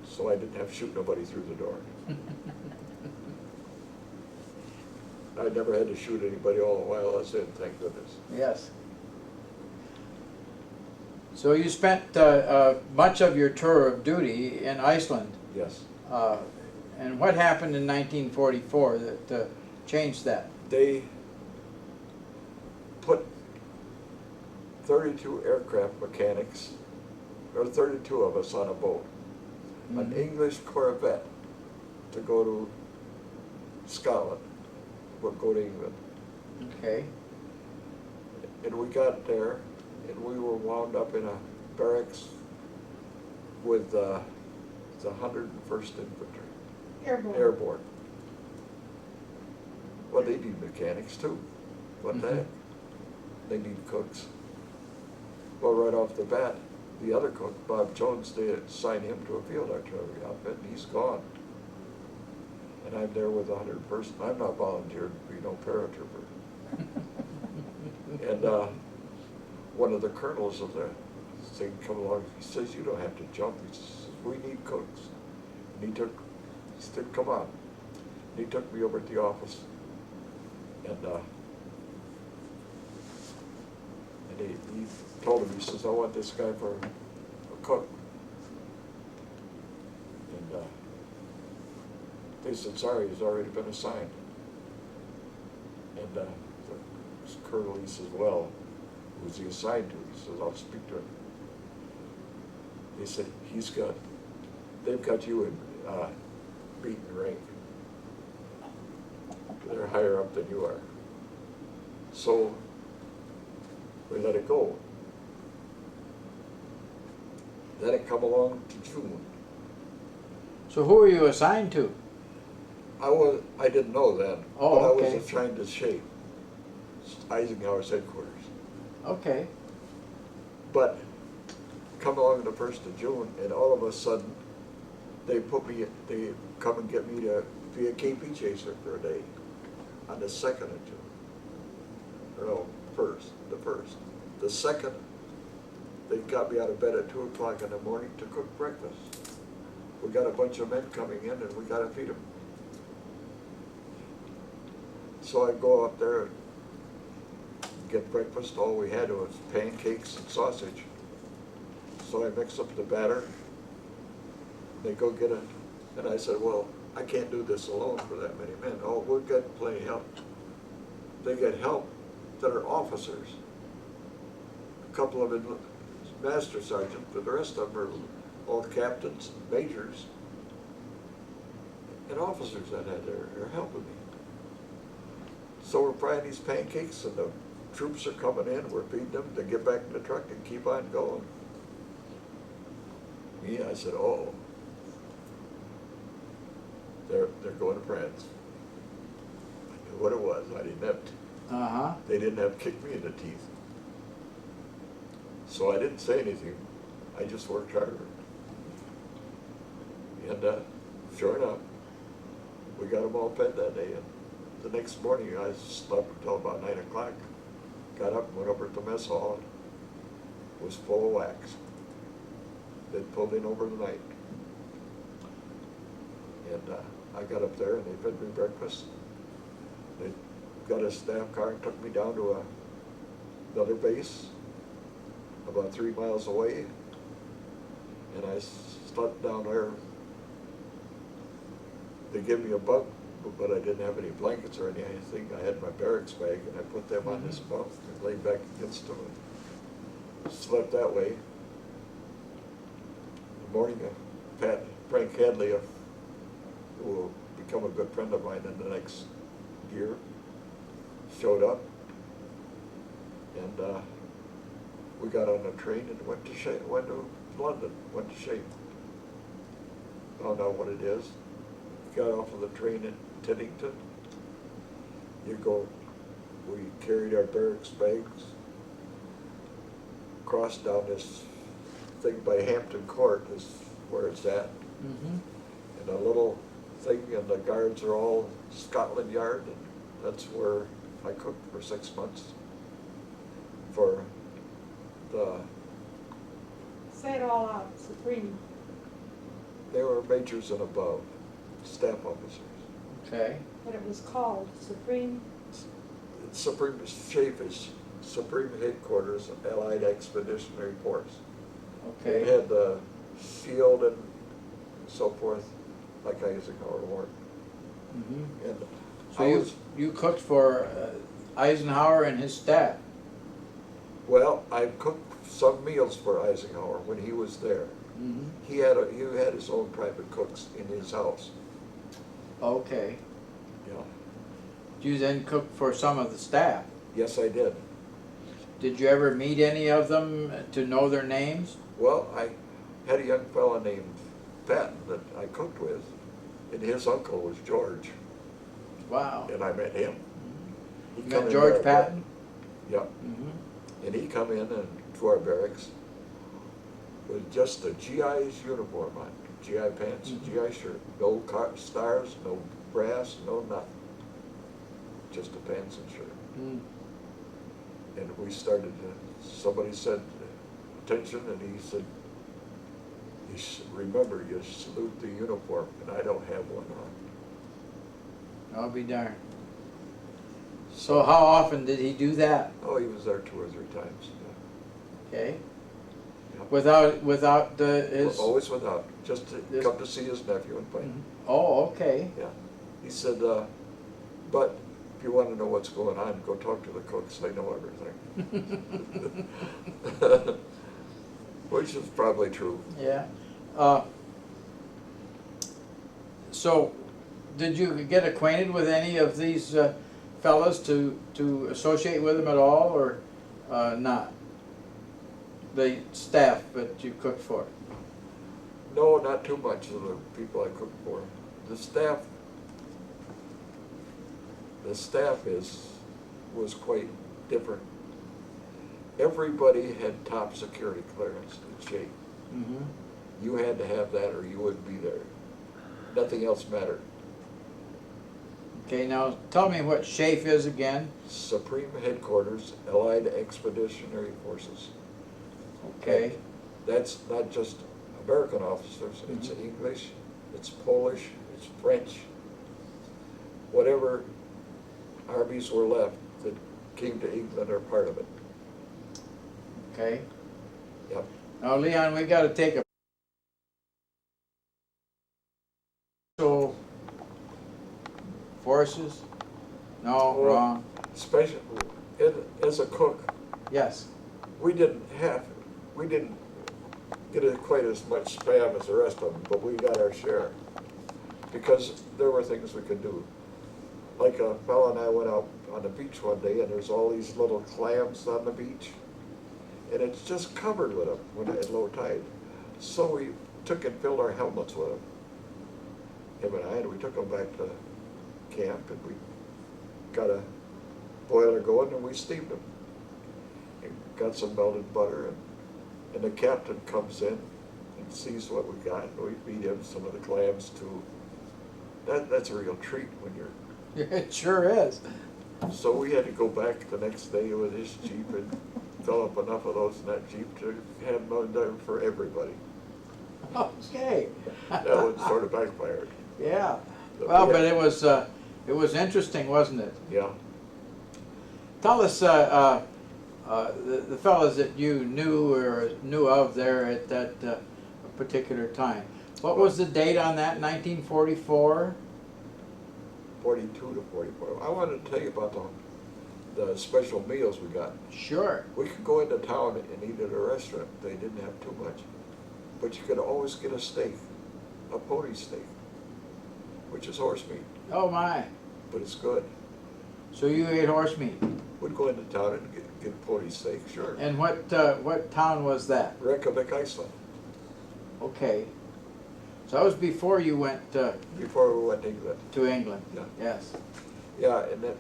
So I didn't have to shoot nobody through the door. I never had to shoot anybody all the while I was in, thank goodness. Yes. So you spent much of your tour of duty in Iceland. Yes. And what happened in 1944 that changed that? They put 32 aircraft mechanics, or 32 of us on a boat, an Mhm. English Corvette, to go to Scotland, or go to England. Okay. And we got there, and we were wound up in a barracks with the 101st Infantry, Airborne. Airborne. Well, they need mechanics too. What the Mhm. heck? They need cooks. Well, right off the bat, the other cook, Bob Jones, they assigned him to a field artillery outfit, and he's gone. And I'm there with 101st. I'm not volunteered to be no paratrooper. And one of the colonels of the thing come along. He says, you don't have to jump. He says, we need cooks. And he said, come on. And he took me over to the office. And he told him, he says, I want this guy for a cook. And they said, sorry, he's already been assigned. And the colonel, he says, well, who's he assigned to? He says, I'll speak to him. They said, they've got you in beaten rank. They're higher up than you are. So we let it go. Then it come along to June. So who were you assigned to? I didn't know then, Oh, but okay. I was assigned to shape Eisenhower's headquarters. Okay. But come along the 1st of June, and all of a sudden, they come and get me to be a KP chaser for a day on the 2nd of June. Or no, the 1st. The 2nd, they got me out of bed at 2 o'clock in the morning to cook breakfast. We got a bunch of men coming in and we got to feed them. So I go up there and get breakfast. All we had was pancakes and sausage. So I mix up the batter. They go get it. And I said, well, I can't do this alone for that many men. Oh, we'll get plenty of help. They get help that are officers. A couple of them master sergeants, but the rest of them are all captains and majors and officers that are helping me. So we're frying these pancakes and the troops are coming in, we're feeding them to get back in the truck and keep on going. Me, I said, oh, they're going to France. I knew what it was. I didn't have they didn't have kicked me in the teeth. So I didn't say anything. I just worked harder. And sure enough, we got them all fed that day. And the next morning, I slept until about 9 o'clock. Got up and went over to the mess hall, and it was full of wax. They'd pulled in over the night. And I got up there and they fed me breakfast. They got a staff car and took me down to another base about 3 miles away. And I slept down there. They gave me a bunk, but I didn't have any blankets or anything. I had my barracks bag and I put them on this bunk and laid back against them and slept that way. The morning, Frank Hadley, who will become a good friend of mine in the next year, showed up, and we got on a train and went to London, went to shape. Found out what it is. Got off of the train in Tiddington. We carried our barracks bags, crossed down this thing by Hampton Court is where it's at. And a little thing, and the guards are all Scotland Yard, and that's where I cooked for 6 months for the... Say it all out, Supreme. They were majors and above, staff officers. Okay. But it was called Supreme. Supreme Shape is Supreme Headquarters of Allied Expeditionary Force. Okay. They had the shield and so forth, like Eisenhower wore. And So you cooked for Eisenhower and his staff? Well, I cooked some meals for Eisenhower when he was there. He had his own private cooks in his house. Okay. Yeah. Did you then cook for some of the staff? Yes, I did. Did you ever meet any of them to know their names? Well, I had a young fellow named Patton that I cooked with, and his uncle was George. Wow. And I met him. He You come met in George there, Patton? Yeah. And he come in and to our barracks with just a GI's uniform on, GI pants, GI shirt, no stars, no brass, no nothing, just the pants and shirt. And we started. Somebody said, attention, and he said, remember, you salute the uniform, and I don't have one on. I'll be darned. So how often did he do that? Oh, he was there 2 or 3 times. Okay. Yeah. Without his. Always without, just to This- come to see his nephew and play. Mhm. Oh, okay. Yeah. He said, but if you want to know what's going on, go talk to the cooks. They know everything. Which is probably true. Yeah. So, did you get acquainted with any of these fellas to associate with them at all, or not? The staff that you cooked for? No, not too much of the people I cooked for. The staff was quite different. Everybody had top security clearance in shape. Mm-hmm. You had to have that or you wouldn't be there. Nothing else mattered. Okay, now tell me what SHAFE is again. Supreme Headquarters, Allied Expeditionary Forces. Okay. That's not just American officers, it's English, it's Polish, it's French. Whatever armies were left that came to England are part of it. Okay. Yep. Now, Leon, we got to take a special forces. No, Well, wrong. Special, as a cook, Yes. we didn't get quite as much spam as the rest of them, but we got our share. Because there were things we could do. Like a fellow and I went out on the beach one day and there's all these little clams on the beach. And it's just covered with them when at low tide. So we took and filled our helmets with them. Him and I, and we took them back to camp and we got a boiler going and we steamed them. And got some melted butter and the captain comes in and sees what we got and we feed him some of the clams too. That's a real treat when you're... It sure is. So we had to go back the next day with his Jeep and fill up enough of those in that Jeep to have them done for everybody. Okay. That one sort of backfired. Yeah. But Well, we but had- it was interesting, wasn't it? Yeah. Tell us the fellas that you knew or knew of there at that particular time. What was the date on that? 1944. 42 to 44. I wanted to tell you about the special meals we got. Sure. We could go into town and eat at a restaurant. They didn't have too much. But you could always get a steak, a pony steak, which is horse meat, Oh my. but it's good. So you ate horse meat. We'd go into town and get pony steak, sure. And what town was that? Reykjavik, Iceland, Okay. So that was before you went before we went to England. to England. Yeah. Yes. Yeah, and then,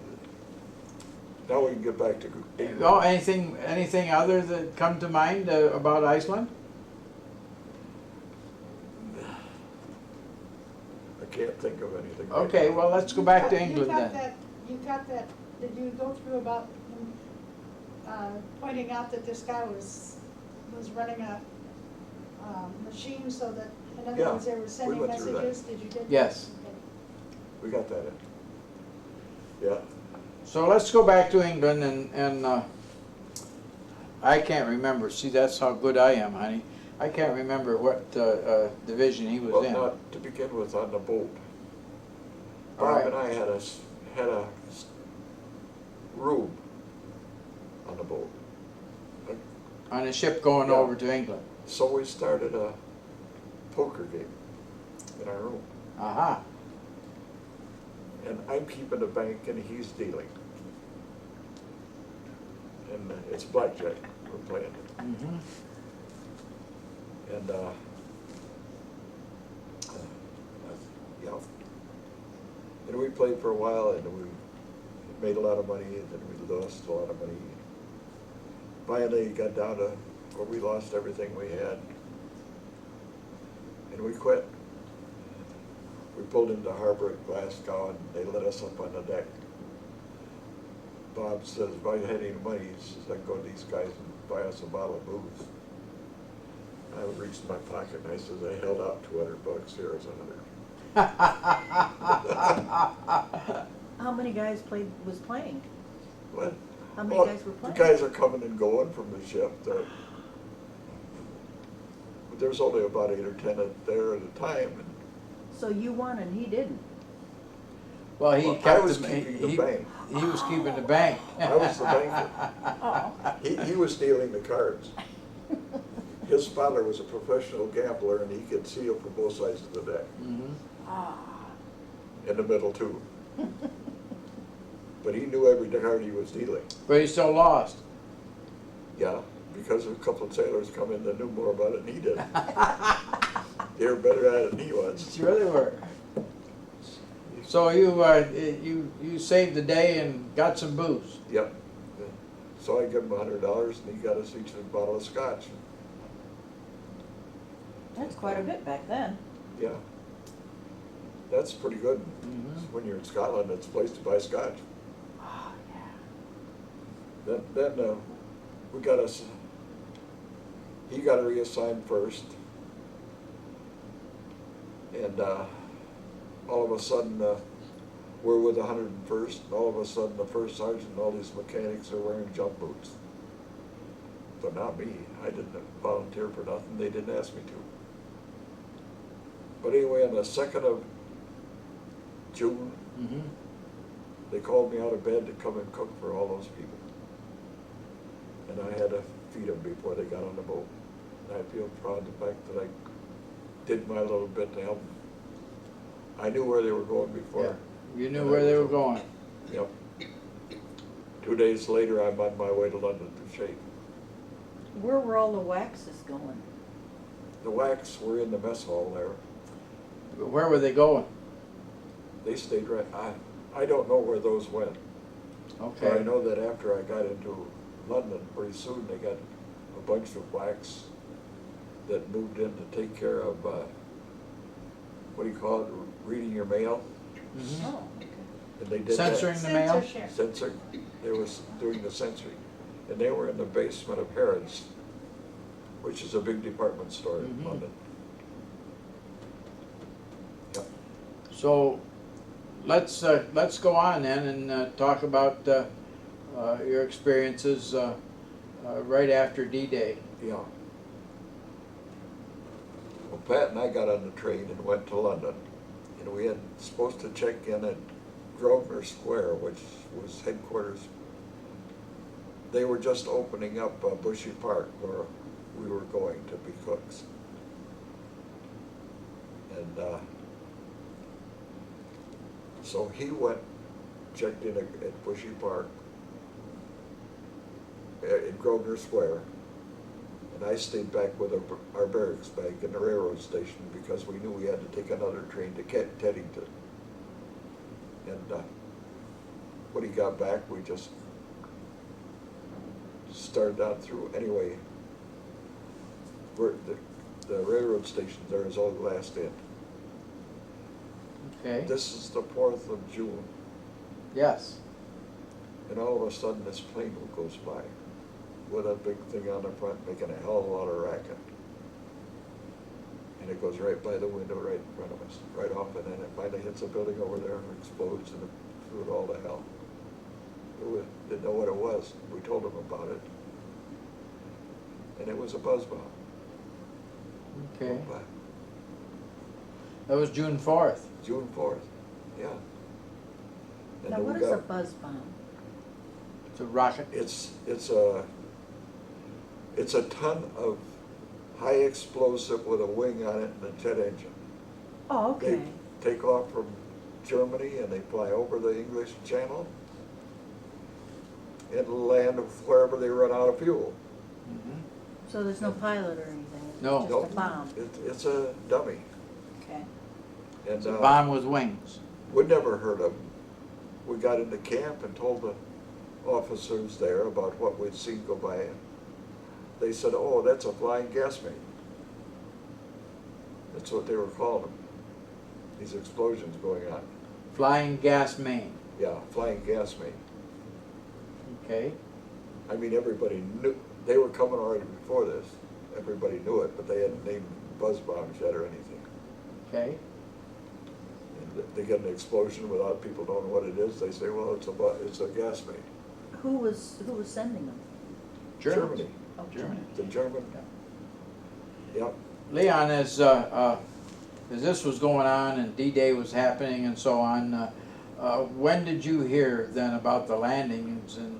now we can get back to England. Oh, anything other that come to mind about Iceland? I can't think of anything. right Okay, now. well, let's go back to England then. You got that, did you go through about pointing out that this guy was running a machine so that, in other Yeah, words, they were sending went through that. messages? Did you get that? Yes. Okay. We got that in. Yeah, So let's go back to England and I can't remember. See, that's how good I am, honey. I can't remember what division he was well, in. not to begin with on the boat. All Bob right. and I had a room on the boat. On a ship going Yeah. over to England. So we started a poker game in our room. Aha. And I'm keeping the bank and he's dealing. And it's blackjack we're playing. Mm-hmm. And, yeah. And we played for a while and we made a lot of money and then we lost a lot of money. Finally it got down to where we lost everything we had. And we quit. We pulled into harbor at Glasgow and they let us up on the deck. Bob says, if I had any money, he says, I'd go to these guys and buy us a bottle of booze. I reached in my pocket and I says, I held out $200. Here's $100. How many guys was playing? What? How many Well, guys were playing? The guys are coming and going from the ship. There's only about 8 or 10 there at a time. And So you won and he didn't. Well, he Well, kept I was the, keeping the bank. He was keeping the bank. I was the banker. Oh. He was dealing the cards. His father was a professional gambler and he could see it from both sides of the deck. Mhm. Ah. In the middle too. But he knew every card he was dealing. But he still lost. Yeah, because a couple of sailors come in that knew more about it than he did. They were better at it than he was. Sure they were. So you saved the day and got some booze. Yep. So I give him $100 and he got us each a bottle of scotch. That's quite a bit back then. Yeah. That's pretty good. Mhm. When you're in Scotland, it's a place to buy scotch. Oh, yeah. Then we got us, he got reassigned first. And all of a sudden, we're with the 101st, and all of a sudden the first sergeant and all these mechanics are wearing jump boots. But not me. I didn't volunteer for nothing. They didn't ask me to. But anyway, on the 2nd of June, Mhm. they called me out of bed to come and cook for all those people. And I had to feed them before they got on the boat. And I feel proud of the fact that I did my little bit to help them. I knew where they were going before. Yeah. You knew where they were going. Yep. 2 days later, I'm on my way to London to shape. Where were all the waxes going? The wax were in the mess hall there. Where were they going? They stayed right, I don't know where those went. But I Okay. know that after I got into London, pretty soon they got a bunch of wax that moved in to take care of, what do you call it, reading your mail? Mhm. Oh, okay. And they did Censoring that. the mail? Censorship. Censor, they was doing the censoring. And they were in the basement of Harrods, which is a big department store in Mhm. London. Yep. So let's go on then and talk about your experiences right after D-Day. Yeah. Well, Pat and I got on the train and went to London, and we had supposed to check in at Grosvenor Square, which was headquarters. They were just opening up Bushy Park, where we were going to be cooks. And so he went, checked in at Bushy Park, in Grosvenor Square, and I stayed back with our barracks back in the railroad station because we knew we had to take another train to Teddington. And when he got back, we just started on through. Anyway, the railroad station there is all glassed in. Okay. This is the 4th of June, Yes. and all of a sudden this plane goes by with a big thing on the front making a hell of a lot of racket. And it goes right by the window right in front of us, right off, and then it finally hits a building over there and explodes and it threw it all to hell. We didn't know what it was. We told them about it. And it was a buzz bomb. Okay. That was June 4th. June 4th, yeah. And Now, then what we is a got- buzz bomb? It's a rocket. It's a ton of high explosive with a wing on it and a jet engine. Oh, okay. They take off from Germany and they fly over the English Channel and land wherever they run out of fuel. Mhm. So there's no pilot or anything? It's No. just Nope. a bomb? It's a dummy. Okay. And It's a bomb with wings. we never heard of them. We got into camp and told the officers there about what we'd seen go by. They said, oh, that's a flying gas main. That's what they were calling them, these explosions going on. Flying gas main. Yeah, flying gas main. Okay. I mean, everybody knew, they were coming already before this. everybody knew it, but they hadn't named buzz bombs yet or anything. Okay. And they get an explosion without people knowing what it is. They say, well, it's a gas main. Who was sending them? Germany. Oh, Germany. The German. Yep. Leon, as this was going on and D-Day was happening and so on, when did you hear then about the landings and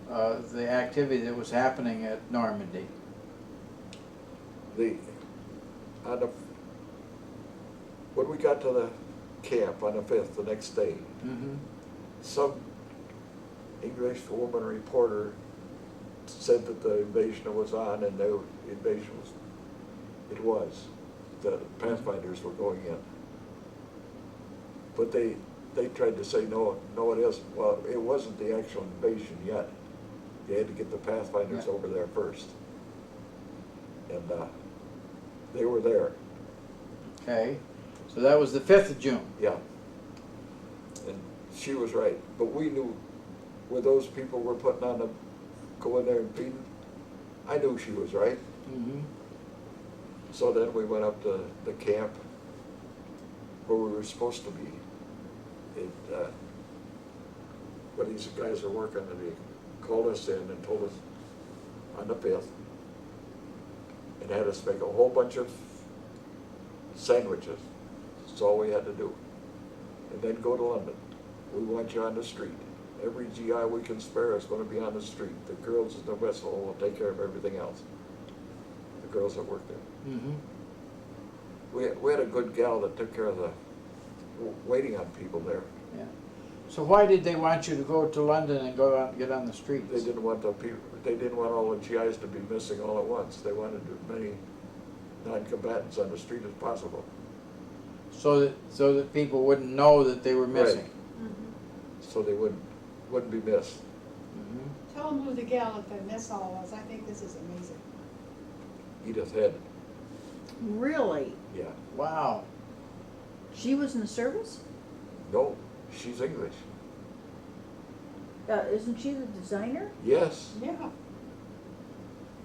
the activity that was happening at Normandy? When we got to the camp on the 5th, the next day, Mm-hmm. some English woman reporter said that the invasion was on, and the invasion was. The Pathfinders were going in. But they tried to say, no, it isn't. Well, it wasn't the actual invasion yet. They had to get the Pathfinders over there first. And they were there. Okay, so that was the 5th of June. Yeah. And she was right. But we knew where those people were putting on the, going there and beating. I knew she was right. Mm-hmm. So then we went up to the camp where we were supposed to be. But these guys are working, and they called us in and told us on the 5th, and had us make a whole bunch of sandwiches. That's all we had to do. And then go to London. We want you on the street. Every GI we can spare is going to be on the street. The girls in the vessel will take care of everything else. The girls that work there. Mm-hmm. We had a good gal that took care of the waiting on people there. Yeah. So why did they want you to go to London and go out and get on the streets? They didn't want the people. They didn't want all the GIs to be missing all at once. They wanted as many non-combatants on the street as possible. So that people wouldn't know that they were missing. Right. So they wouldn't be missed. Mm-hmm. Tell them who the gal at the mess hall was. I think this is amazing. Edith Head. Really? Yeah. Wow. She was in the service? No, she's English. Isn't she the designer? Yes. Yeah.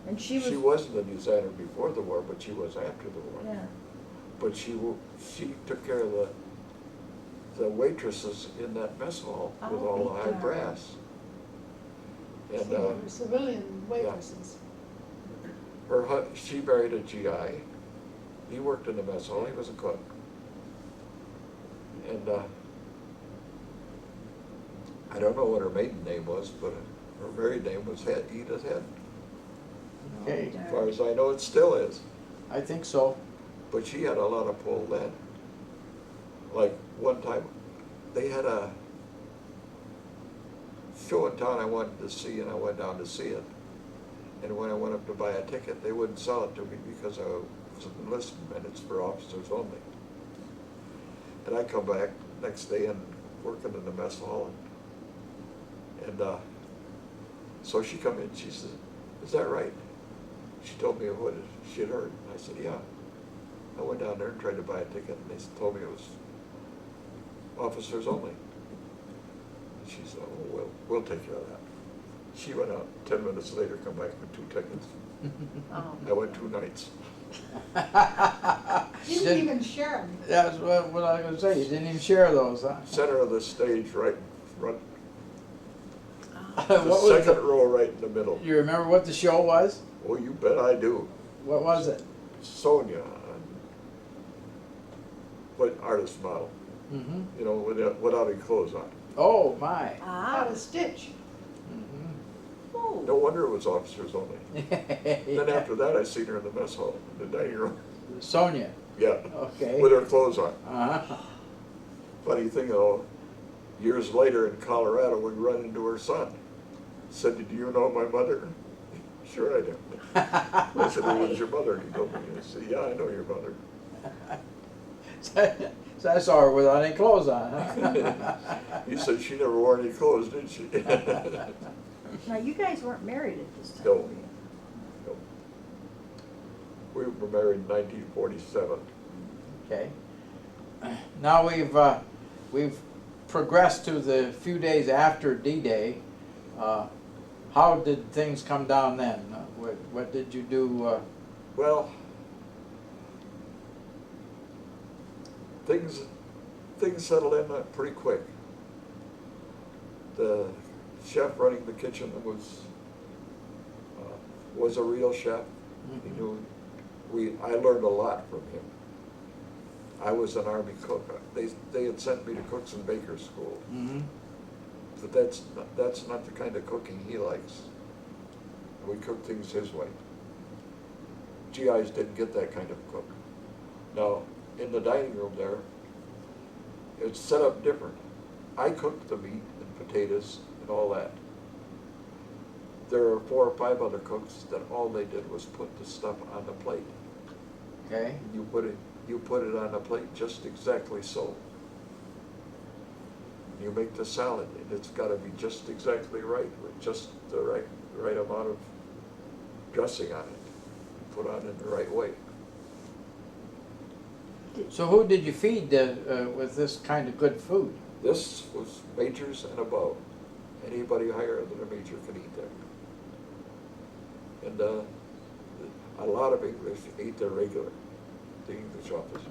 And she was. She wasn't a designer before the war, but she was after the war. Yeah. But she took care of the waitresses in that mess hall with all the high brass. And See, they were civilian waitresses. she married a GI. He worked in the mess hall. He was a cook. And I don't know what her maiden name was, but her married name was Edith Head. Okay. As far as I know, it still is. I think so. But she had a lot of pull then. Like one time, they had a show in town I wanted to see, and I went down to see it. And when I went up to buy a ticket, they wouldn't sell it to me because I was an enlisted man. It's for officers only. And I come back next day and working in the mess hall. And so she come in, she said, "Is that right?" She told me what she had heard. I said, "Yeah." I went down there and tried to buy a ticket, and they told me it was officers only. And she said, "Oh, well, we'll take care of that." She went out. 10 minutes later, come back with 2 tickets. Oh. I went 2 nights. You didn't even share them. That's what I was going to say. You didn't even share those, huh? Center of the stage, right in front. What The was second row right in the middle. You remember what the show was? Oh, you bet I do. What was it? Sonia, what artist model, Mm-hmm. you know, without any clothes on. Oh, my. Out of stitch. Mm-hmm. Oh. No wonder it was officers only. Then after that, I seen her in the mess hall, in the dining room. Sonia. Yeah, Okay. with her clothes on. Uh-huh. Funny thing though, years later in Colorado, we run into her son. Said, "Do you know my mother?" "Sure I do." I said, "Who was your mother?" And he told me. I said, "Yeah, I know your mother." So I saw her without any clothes on, huh? He said, "She never wore any clothes, did she?" Now, you guys weren't married at this time. No. were you? No. We were married in 1947. Okay. Now we've progressed to the few days after D-Day. How did things come down then? What did you do Well, things settled in pretty quick. The chef running the kitchen was a real chef. He knew. I learned a lot from him. I was an Army cook. They had sent me to cooks and bakers school. Mm-hmm. But that's not the kind of cooking he likes. We cook things his way. GIs didn't get that kind of cook. Now, in the dining room there, it's set up different. I cooked the meat and potatoes and all that. There are 4 or 5 other cooks that all they did was put the stuff on the plate. Okay. You put it on the plate just exactly so. You make the salad, and it's got to be just exactly right, with just the right amount of dressing on it, put on in the right way. So who did you feed with this kind of good food? This was majors and above. Anybody higher than a major could eat there. And a lot of English ate there regular, the English officers.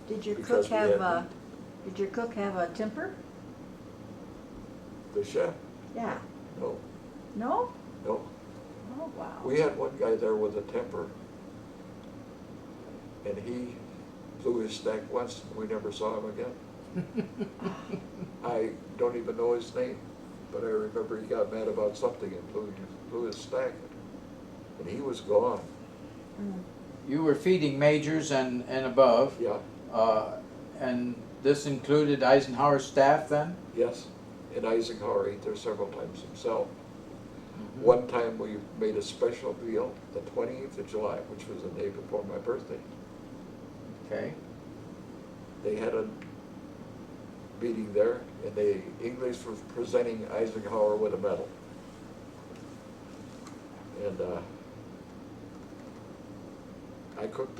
Did your Because cook we have had a, meat. did your cook have a temper? The chef? Yeah. No, No? no. Oh, wow. We had one guy there with a temper, and he blew his stack once, and we never saw him again. I don't even know his name, but I remember he got mad about something and blew his stack, and he was gone. Mm. You were feeding majors and above, Yeah, and this included Eisenhower's staff then? yes, and Eisenhower ate there several times himself. Mm-hmm. One time we made a special meal, the 28th of July, which was the day before my birthday. Okay. They had a meeting there, and the English was presenting Eisenhower with a medal. And I cooked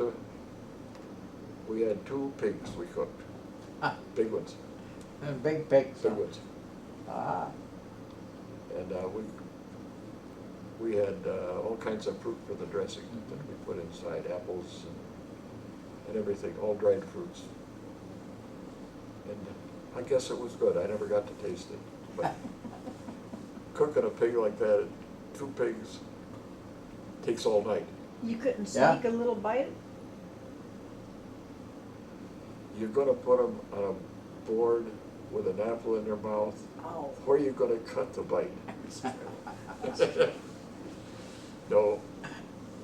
we had 2 pigs we cooked, big ones, Big pigs. big ones. Ah. And we had all kinds of fruit for the dressing that we put inside, apples and everything, all dried fruits. And I guess it was good. I never got to taste it. But cooking a pig like that, 2 pigs, takes all night. You couldn't Yeah. sneak a little bite? You're gonna put them on a board with an apple in their mouth, Oh. or you're gonna cut the bite. No,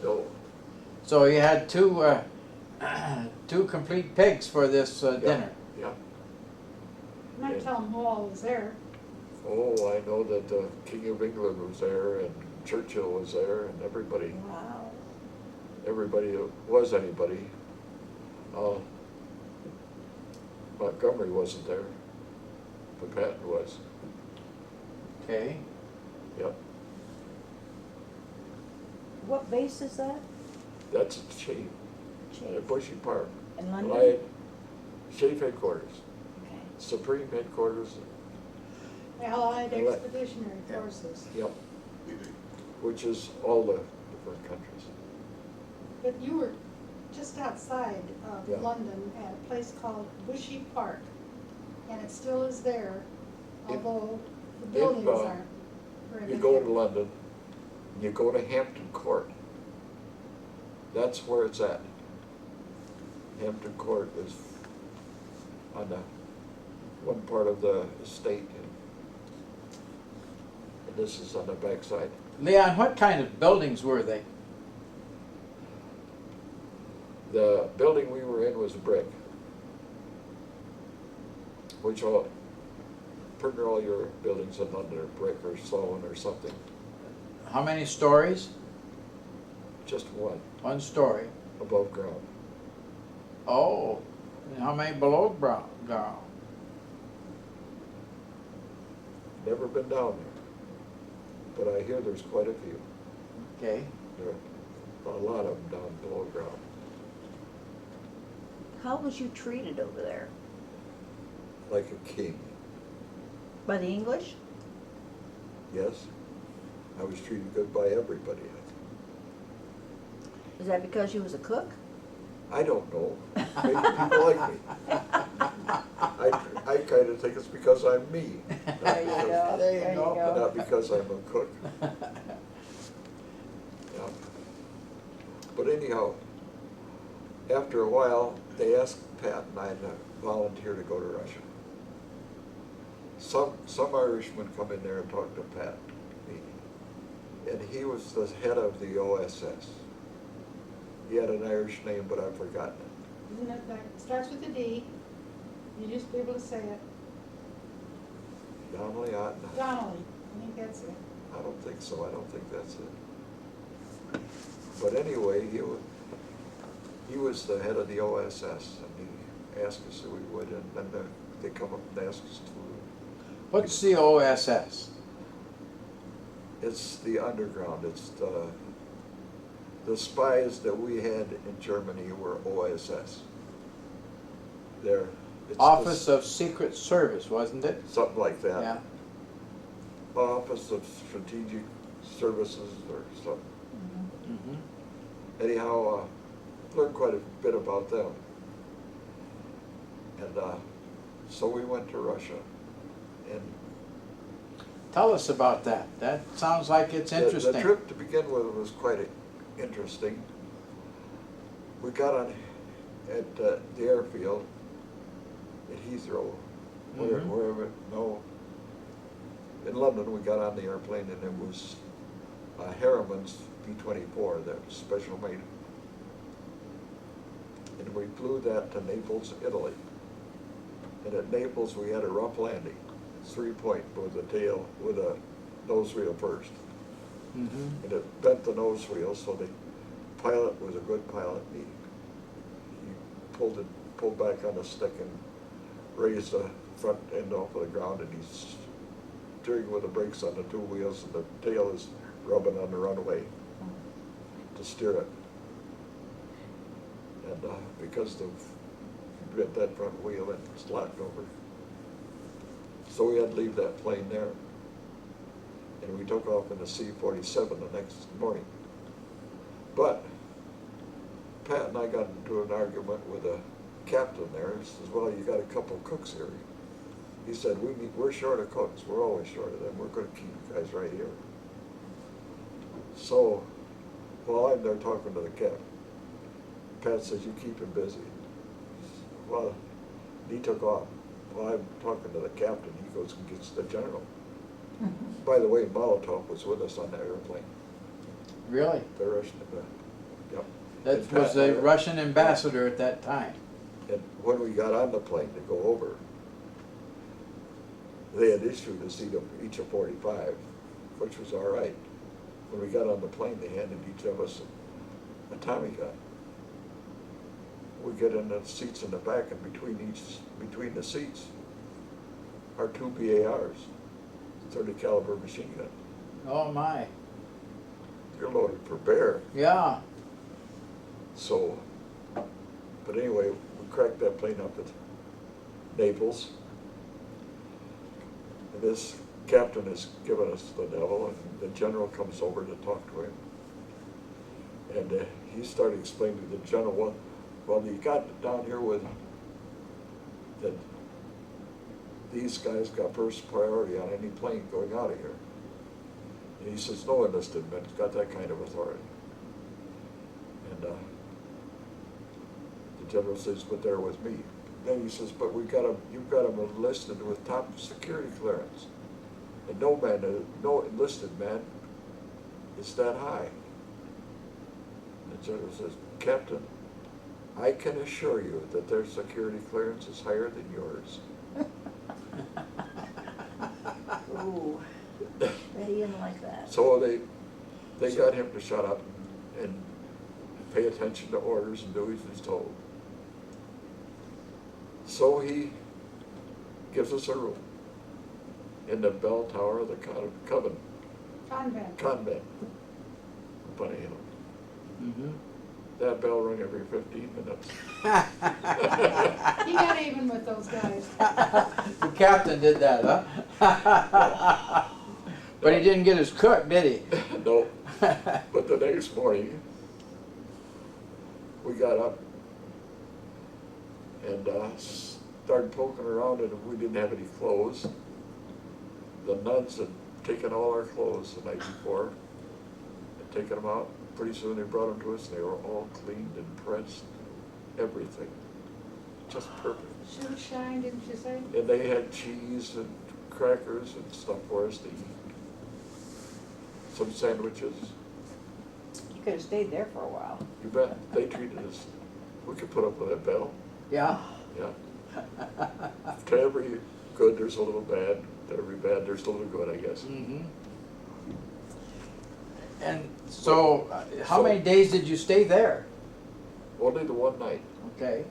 no. So you had 2 2 complete pigs for this dinner. Yeah. I'm not telling who all was there. Oh, I know that the King of England was there, and Churchill was there, and everybody Wow. that was anybody. Montgomery wasn't there, but Patton was. Okay. Yep, What base is that? that's Shafe, Chafe. at Bushy Park. In London? Allied Shafe headquarters, Okay. Supreme headquarters. Allied Allied. Expeditionary Yeah. Forces. Yep, which is all the different countries. But you were just outside of Yeah. London at a place called Bushy Park, and it still is there, In- although the in, buildings uh, aren't very You big. go to London, you go to Hampton Court. That's where it's at. Hampton Court is on the one part of the estate, and this is on the backside. Leon, what kind of buildings were they? The building we were in was brick, which pretty much all your buildings in London are brick or stone or something. How many stories? Just one 1 story. above ground. Oh, and how many below ground? Never been down there, but I hear there's quite a few. Okay. There are a lot of them down below ground. How was you treated over there? Like a king, By the English? yes. I was treated good by everybody. Is that because you was a cook? I don't know. Maybe people like me. I kind of think it's because I'm me. There you go, There you there you go. go. Not because I'm a cook. Yeah. But anyhow, after a while, they asked Pat and I to volunteer to go to Russia. Some Irishman come in there and talk to Pat, me, and he was the head of the OSS. He had an Irish name, but I've forgotten it. Isn't it like, starts with a D, you just be able to say it, Donnelly, Donnelly, I think that's it. I don't think so. I don't think that's it. But anyway, he was the head of the OSS, and he asked us if we would, and then they come up and asked us to. What's the OSS? It's the underground. It's the spies that we had in Germany were OSS. They're it's Office of Secret Service, wasn't it? something like that. Yeah. Office of Strategic Services or something. Mm-hmm. Anyhow, learned quite a bit about them. And so we went to Russia. And Tell us about that. That sounds like it's interesting. the trip to begin with was quite interesting. We got on at the airfield at Heathrow, Mhm. wherever, no, in London we got on the airplane and it was Harriman's B-24, that was special made. And we flew that to Naples, Italy. And at Naples we had a rough landing, 3-point with a tail, with a nose wheel first. Mm-hmm. And it bent the nose wheel, so the pilot was a good pilot. He pulled back on the stick and raised the front end off of the ground, and he's steering with the brakes on the two wheels, and the tail is rubbing on the runway to steer it. And because he bent that front wheel and slacked over. So we had to leave that plane there. And we took off in the C-47 the next morning. But Pat and I got into an argument with a captain there. He says, well, you got a couple cooks here. He said, we're short of cooks. We're always short of them. We're going to keep you guys right here. So while I'm there talking to the captain, Pat says, you keep him busy. Well, he took off. While I'm talking to the captain, he goes and gets the general. By the way, Molotov was with us on that airplane. Really? The Russian, yep. That And was Pat the and I- Russian ambassador at that time. And when we got on the plane to go over, they had issued us each a 45, which was all right. When we got on the plane, they handed each of us a Tommy gun. We get in the seats in the back, and between the seats are 2 BARs, 30 caliber machine gun. Oh my. You're loaded for bear. Yeah. So, but anyway, we cracked that plane up at Naples. And this captain has given us the devil, and the general comes over to talk to him. And he started explaining to the general, well, you got down here with that these guys got first priority on any plane going out of here. And he says, no enlisted men's got that kind of authority. And the general says, but they're with me. Then he says, but you've got them enlisted with top security clearance. And no enlisted man is that high. And the general says, Captain, I can assure you that their security clearance is higher than yours. Ooh, bet he didn't like that. So they got him to shut up and pay attention to orders and do as he's told. So he gives us a room in the bell tower of the Convent. convent. Funny, you know. Mm-hmm. That bell rang every 15 minutes. He got even with those guys. The captain did that, huh? But he didn't get his cook, did he? No. But the next morning, we got up and started poking around, and we didn't have any clothes. The nuns had taken all our clothes the night before and taken them out. Pretty soon they brought them to us, and they were all cleaned and pressed, everything, just perfect. Shoes shine, didn't you say? And they had cheese and crackers and stuff for us to eat. Some sandwiches. You could have stayed there for a while. You bet. They treated us. We could put up with that, Belle. Yeah? Yeah. To every good, there's a little bad. To every bad, there's a little good, I guess. Mm-hmm. And so, how many days did you stay there? Only the one night. Okay.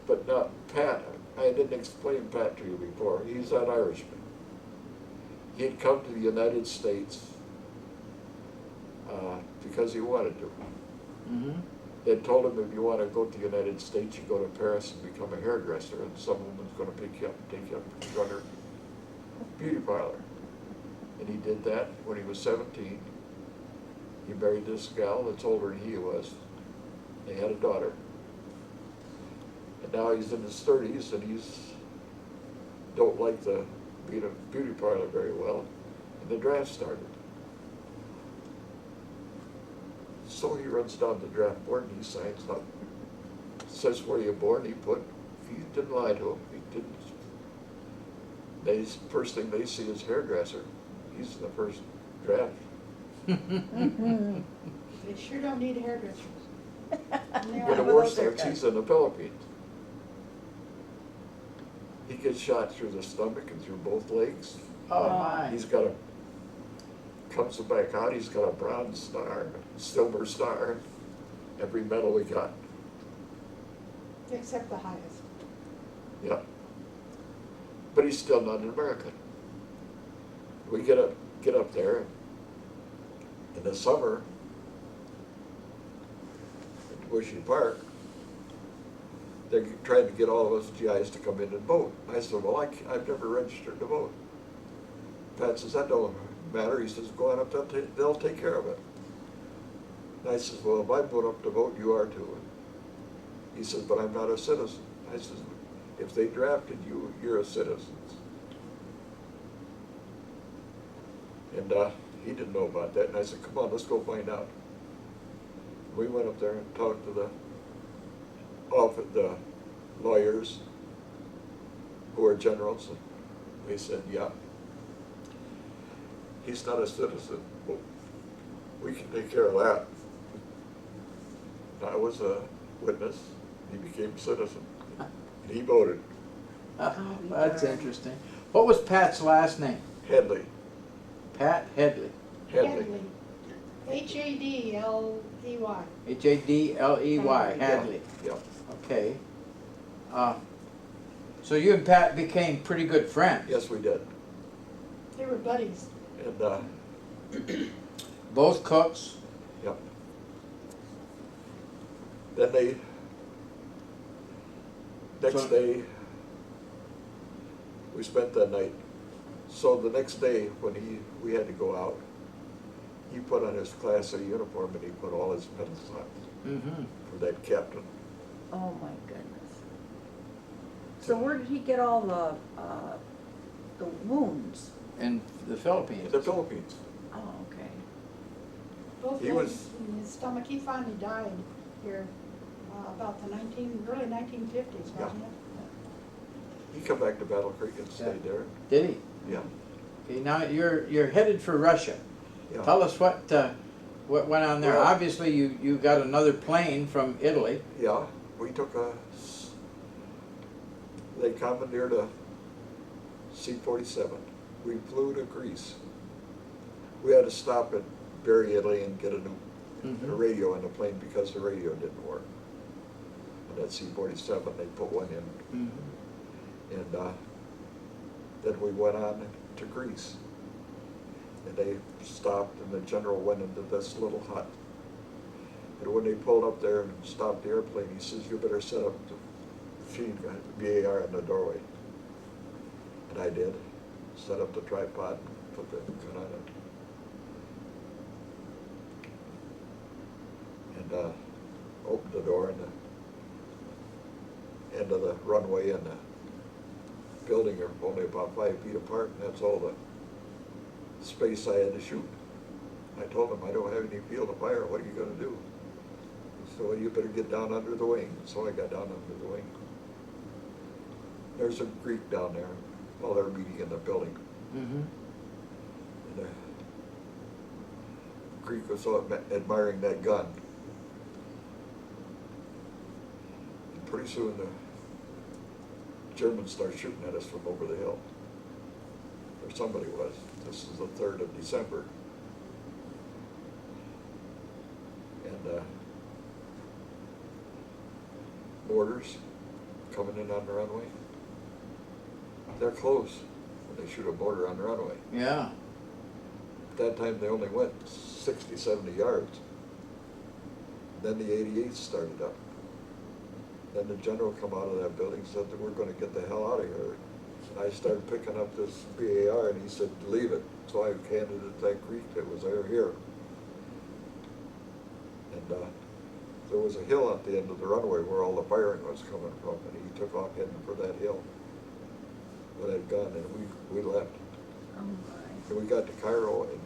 But now, Pat, I didn't explain Pat to you before. He's that Irishman. He'd come to the United States because he wanted to. Mm-hmm. They told him, if you want to go to the United States, you go to Paris and become a hairdresser, and some woman's going to pick you up and take you up to run her beauty parlor. And he did that when he was 17. He married this gal that's older than he was. They had a daughter. And now he's in his 30s, and he's don't like the being a beauty parlor very well. And the draft started. So he runs down to the draft board and he signs up. Says where you born. He didn't lie to him. He didn't. First thing they see is hairdresser. He's in the first draft. They sure don't need hairdressers. When the war starts, he's in the Philippines. He gets shot through the stomach and through both legs. Oh, my. He's got comes back out, he's got a bronze star, silver star, every medal we got. Except the highest. Yeah. But he's still not an American. We get up there in the summer at Bushy Park. They're trying to get all of us GIs to come in and vote. I said, well, I've never registered to vote. Pat says, that don't matter. He says, go on up, they'll take care of it. And I says, well, if I'm going up to vote, you are too. He says, but I'm not a citizen. I says, if they drafted you, you're a citizen. And he didn't know about that. And I said, come on, let's go find out. We went up there and talked to the lawyers who are generals. And they said, yeah, he's not a citizen. Well, we can take care of that. I was a witness. He became a citizen. And he voted. That's interesting. What was Pat's last name? Headley. Pat Headley. Headley. H-A-D-L-E-Y. H-A-D-L-E-Y, Hadley. Yeah. Okay. So you and Pat became pretty good friends. Yes, we did. They were buddies. And Both cooks. yep. Then next day, we spent that night. So the next day, when we had to go out, he put on his Class A uniform and he put all his medals on Mm-hmm. for that captain. Oh, my goodness. So where did he get all the wounds? In the Philippines. In the Philippines. Oh, okay. Both He legs was- in his stomach. He finally died here about the early 1950s, Yeah. wasn't it? He come back to Battle Creek and stayed Yeah. there. Did he? Yeah. Okay, now you're headed for Russia. Yeah. Tell us what went on there. Well- Obviously, you got another plane from Italy. Yeah, we took they commandeered a C-47. We flew to Greece. We had to stop at Bari, Italy and get a Mhm. radio in the plane because the radio didn't work. And that C-47, they put one in. Mm-hmm. And then we went on to Greece. And they stopped and the general went into this little hut. And when they pulled up there and stopped the airplane, he says, you better set up the machine gun, VAR in the doorway. And I did. Set up the tripod and put the gun on it. And opened the door and the end of the runway and the building are only about 5 feet apart, and that's all the space I had to shoot. I told him, I don't have any field of fire, what are you gonna do? He said, well, you better get down under the wing. So I got down under the wing. There's a Greek down there while they're meeting in the building. Mm-hmm. And the Greek was so admiring that gun. And pretty soon the Germans start shooting at us from over the hill. Or somebody was. This is the 3rd of December. And mortars coming in on the runway. They're close when they shoot a mortar on the runway. Yeah. At that time, they only went 60, 70 yards. Then the 88s started up. Then the general come out of that building and said that we're going to get the hell out of here. And I started picking up this BAR, and he said, leave it. So I handed it to that Greek that was here. And there was a hill at the end of the runway where all the firing was coming from, and he took off heading for that hill with that gun, and we left. Oh my. And we got to Cairo, and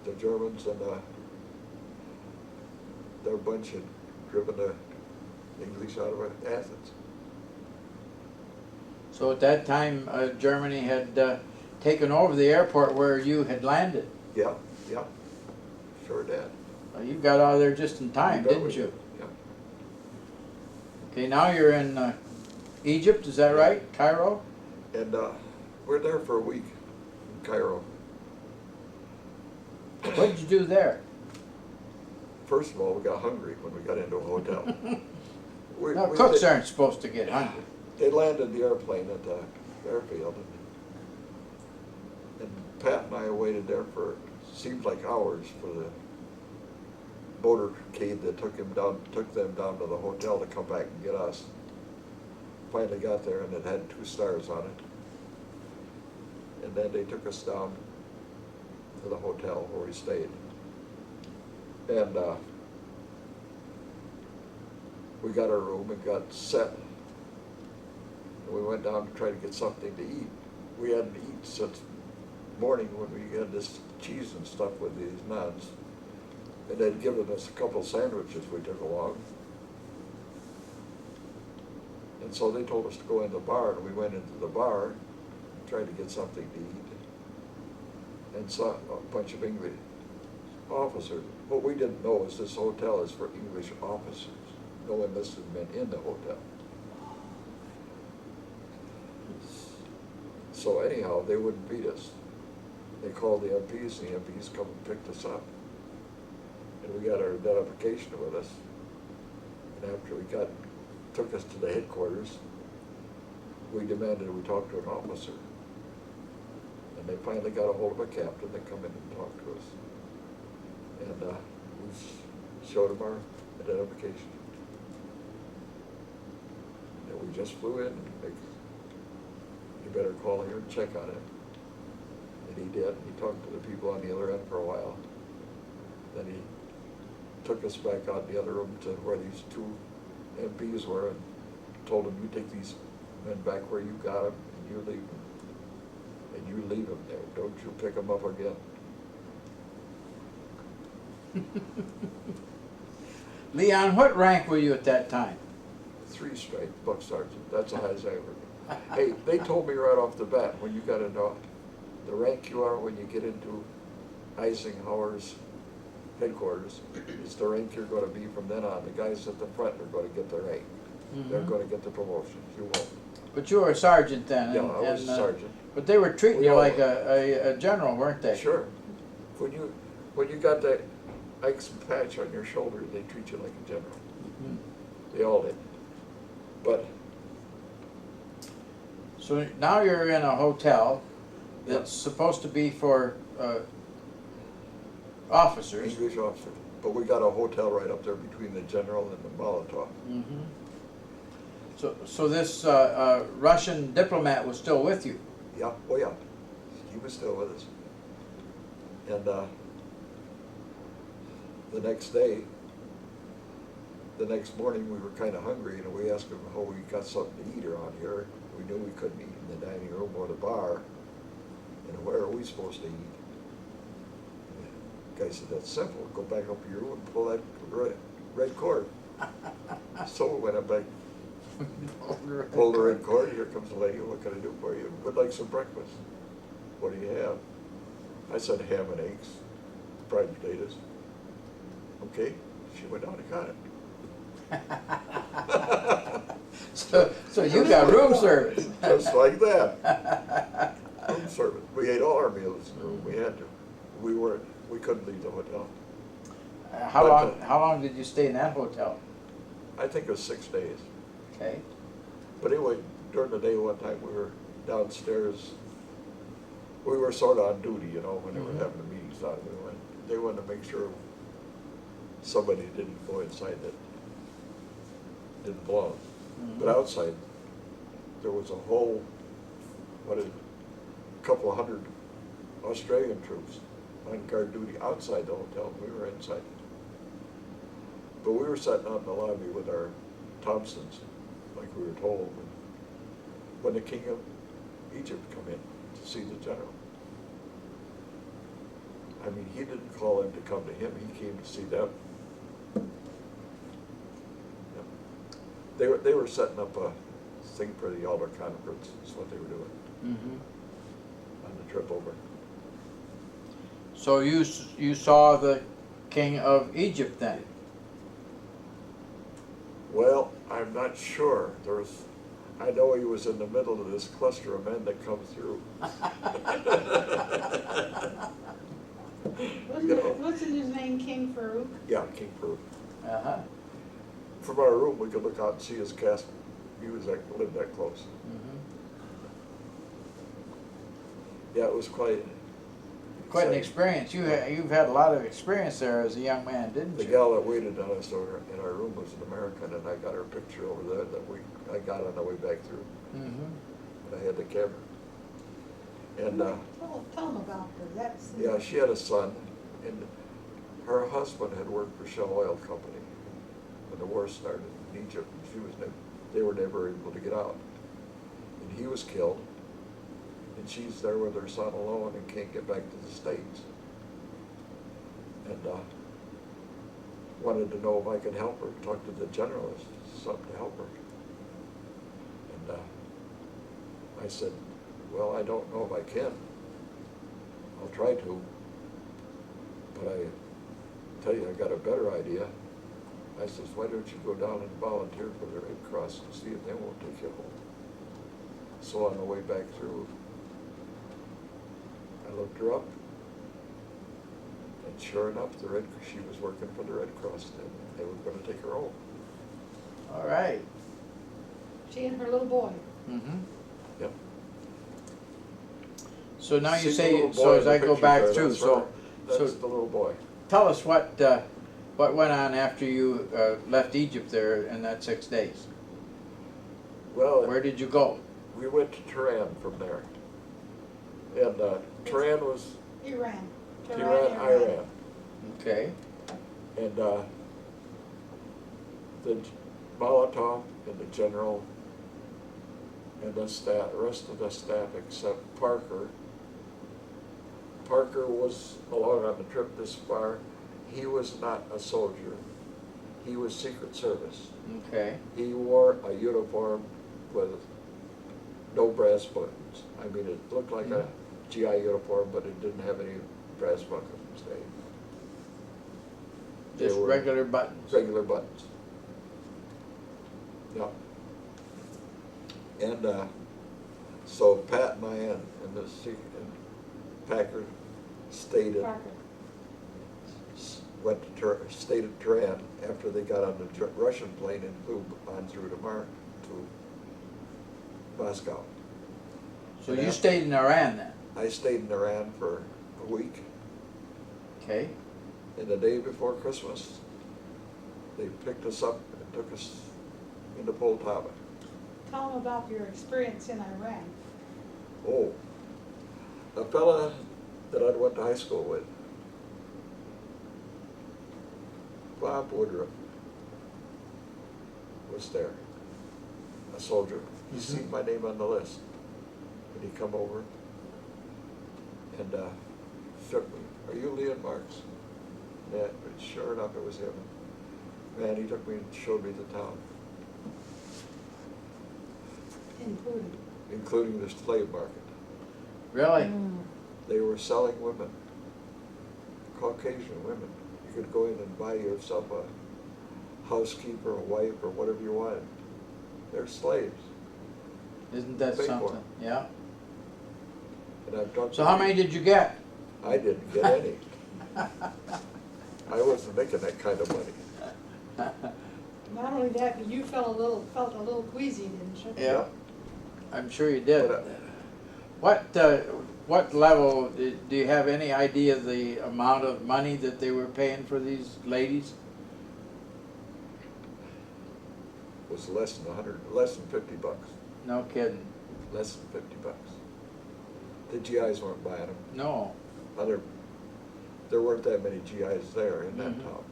the Germans and their bunch had driven the English out of Athens. So at that time, Germany had taken over the airport where you had landed. Yeah, yeah, sure did. You got out of there just in time, bet didn't we you? did, yeah. Okay, now you're in Egypt, is that right? Cairo? And we're there for a week in Cairo. What did you do there? First of all, we got hungry when we got into a hotel. No, cooks aren't supposed to get hungry. They landed the airplane at the airfield, and Pat and I waited there for, seemed like hours, for the motorcade that took them down to the hotel to come back and get us. Finally got there, and it had 2 stars on it. And then they took us down to the hotel where we stayed. And we got our room and got set. And we went down to try to get something to eat. We hadn't eaten since morning when we had this cheese and stuff with these nuns. And they'd given us a couple sandwiches we took along. And so they told us to go in the bar, and we went into the bar and tried to get something to eat. And saw a bunch of English officers. What we didn't know is this hotel is for English officers. No enlisted men in the hotel. So anyhow, they wouldn't beat us. They called the MPs, and the MPs come and picked us up. And we got our identification with us. And after we took us to the headquarters, we demanded we talk to an officer. And they finally got a hold of a captain that come in and talked to us. And we showed him our identification. And we just flew in and you better call here and check on it. And he did. He talked to the people on the other end for a while. Then he took us back out in the other room to where these 2 MPs were and told them, you take these men back where you got them and you leave them. And you leave them there. Don't you pick them up again. Leon, what rank were you at that time? 3 straight, buck sergeant. That's the highest I ever got. Hey, they told me right off the bat, when you got into the rank you are when you get into Eisenhower's headquarters, is the rank you're going to be from then on. The guys at the front are going to get the rank. They're going to get the promotions. You won't. But you were a sergeant then. Yeah, I was a sergeant. But they were treating you like a general, weren't they? Sure. When you got that Ike's patch on your shoulder, they treat you like a general. They all did. But so now you're in a hotel that's supposed to be for officers. English officers. But we got a hotel right up there between the general and the Molotov. So this Russian diplomat was still with you? Yeah, oh yeah. He was still with us. And the next day, the next morning, we were kind of hungry, and we asked him how we got something to eat around here. We knew we couldn't eat in the dining room or the bar, and where are we supposed to eat? The guy said, that's simple, go back up to your room and pull that red cord. So we went up back, pulled the red cord, here comes the lady, what can I do for you? Would like some breakfast. What do you have? I said ham and eggs, fried potatoes. Okay, she went down and got it. So you got room service. Just like that. Room service. We ate all our meals in the room. We had to. We couldn't leave the hotel. How long did you stay in that hotel? I think it was 6 days. Okay. But anyway, during the day one time we were downstairs. We were sort of on duty, you know, when they were having the meetings on. They wanted to make sure somebody didn't go inside that didn't belong. But outside, there was a whole, couple of hundred Australian troops on guard duty outside the hotel. We were inside. But we were sitting out in the lobby with our Thompsons, like we were told, when the King of Egypt come in to see the general. I mean, he didn't call them to come to him, he came to see them. Yep. They were setting up a thing for the Elder Conference, is what they were doing on the trip over. So you saw the King of Egypt then? Well, I'm not sure. I know he was in the middle of this cluster of men that come through. Wasn't his name King Farouk? Yeah, King Farouk. Uh-huh. From our room, we could look out and see his castle. He lived that close. Yeah, it was quite an experience. You've had a lot of experience there as a young man, didn't you? The gal that waited on us over in our room was an American, and I got her picture over there that I got on the way back through. And I had the camera. And tell them about her. That's yeah, she had a son, and her husband had worked for Shell Oil Company when the war started in Egypt. And they were never able to get out, and he was killed. And she's there with her son alone and can't get back to the States. And wanted to know if I could help her, talk to the general, something to help her. And I said, well, I don't know if I can. I'll try to. But I tell you, I got a better idea. I says, why don't you go down and volunteer for the Red Cross and see if they won't take you home. So on the way back through, I looked her up, and sure enough, she was working for the Red Cross, and they were going to take her home. All right. she and her little boy. Yep. So now you See the say, little so boy as in the I go picture back there, through, that's so her. That's the little boy. tell us what went on after you left Egypt there in that 6 days. Well, Where did you go? we went to Tehran from there. And Tehran was Iran. Iran. Okay. And the Molotov and the general and the rest of the staff except Parker. Parker was along on the trip this far. He was not a soldier. He was Secret Service. Okay. He wore a uniform with no brass buttons. I mean, it looked like a GI uniform, but it didn't have any brass buttons. Just were regular buttons. Regular buttons. Yeah. And so Pat and I and Packer stayed at Parker. stayed at Tehran after they got on the Russian plane and flew on through to Moscow. So you stayed in Iran then? I stayed in Iran for a week. Okay. And the day before Christmas, they picked us up and took us into Poltava. Tell them about your experience in Iran. Oh, a fella that I went to high school with, Bob Woodruff. was there, a soldier. He seen my name on the list. And he come over and shook me. Are you Leon Marx? Yeah, but sure enough, it was him. Man, he took me and showed me the town, including the slave market. Really? They were selling women, Caucasian women. You could go in and buy yourself a housekeeper, a wife, or whatever you wanted. They're slaves. Isn't that Pay for something? it. Yeah. And I've done. So how many did you get? I didn't get any. I wasn't making that kind of money. Not only that, but you felt a little queasy, didn't you? Yeah. I'm sure you did. But, What level, do you have any idea of the amount of money that they were paying for these ladies? It was less than less than $50. No kidding. Less than $50. The GIs weren't buying them. No. There weren't that many GIs there in that town.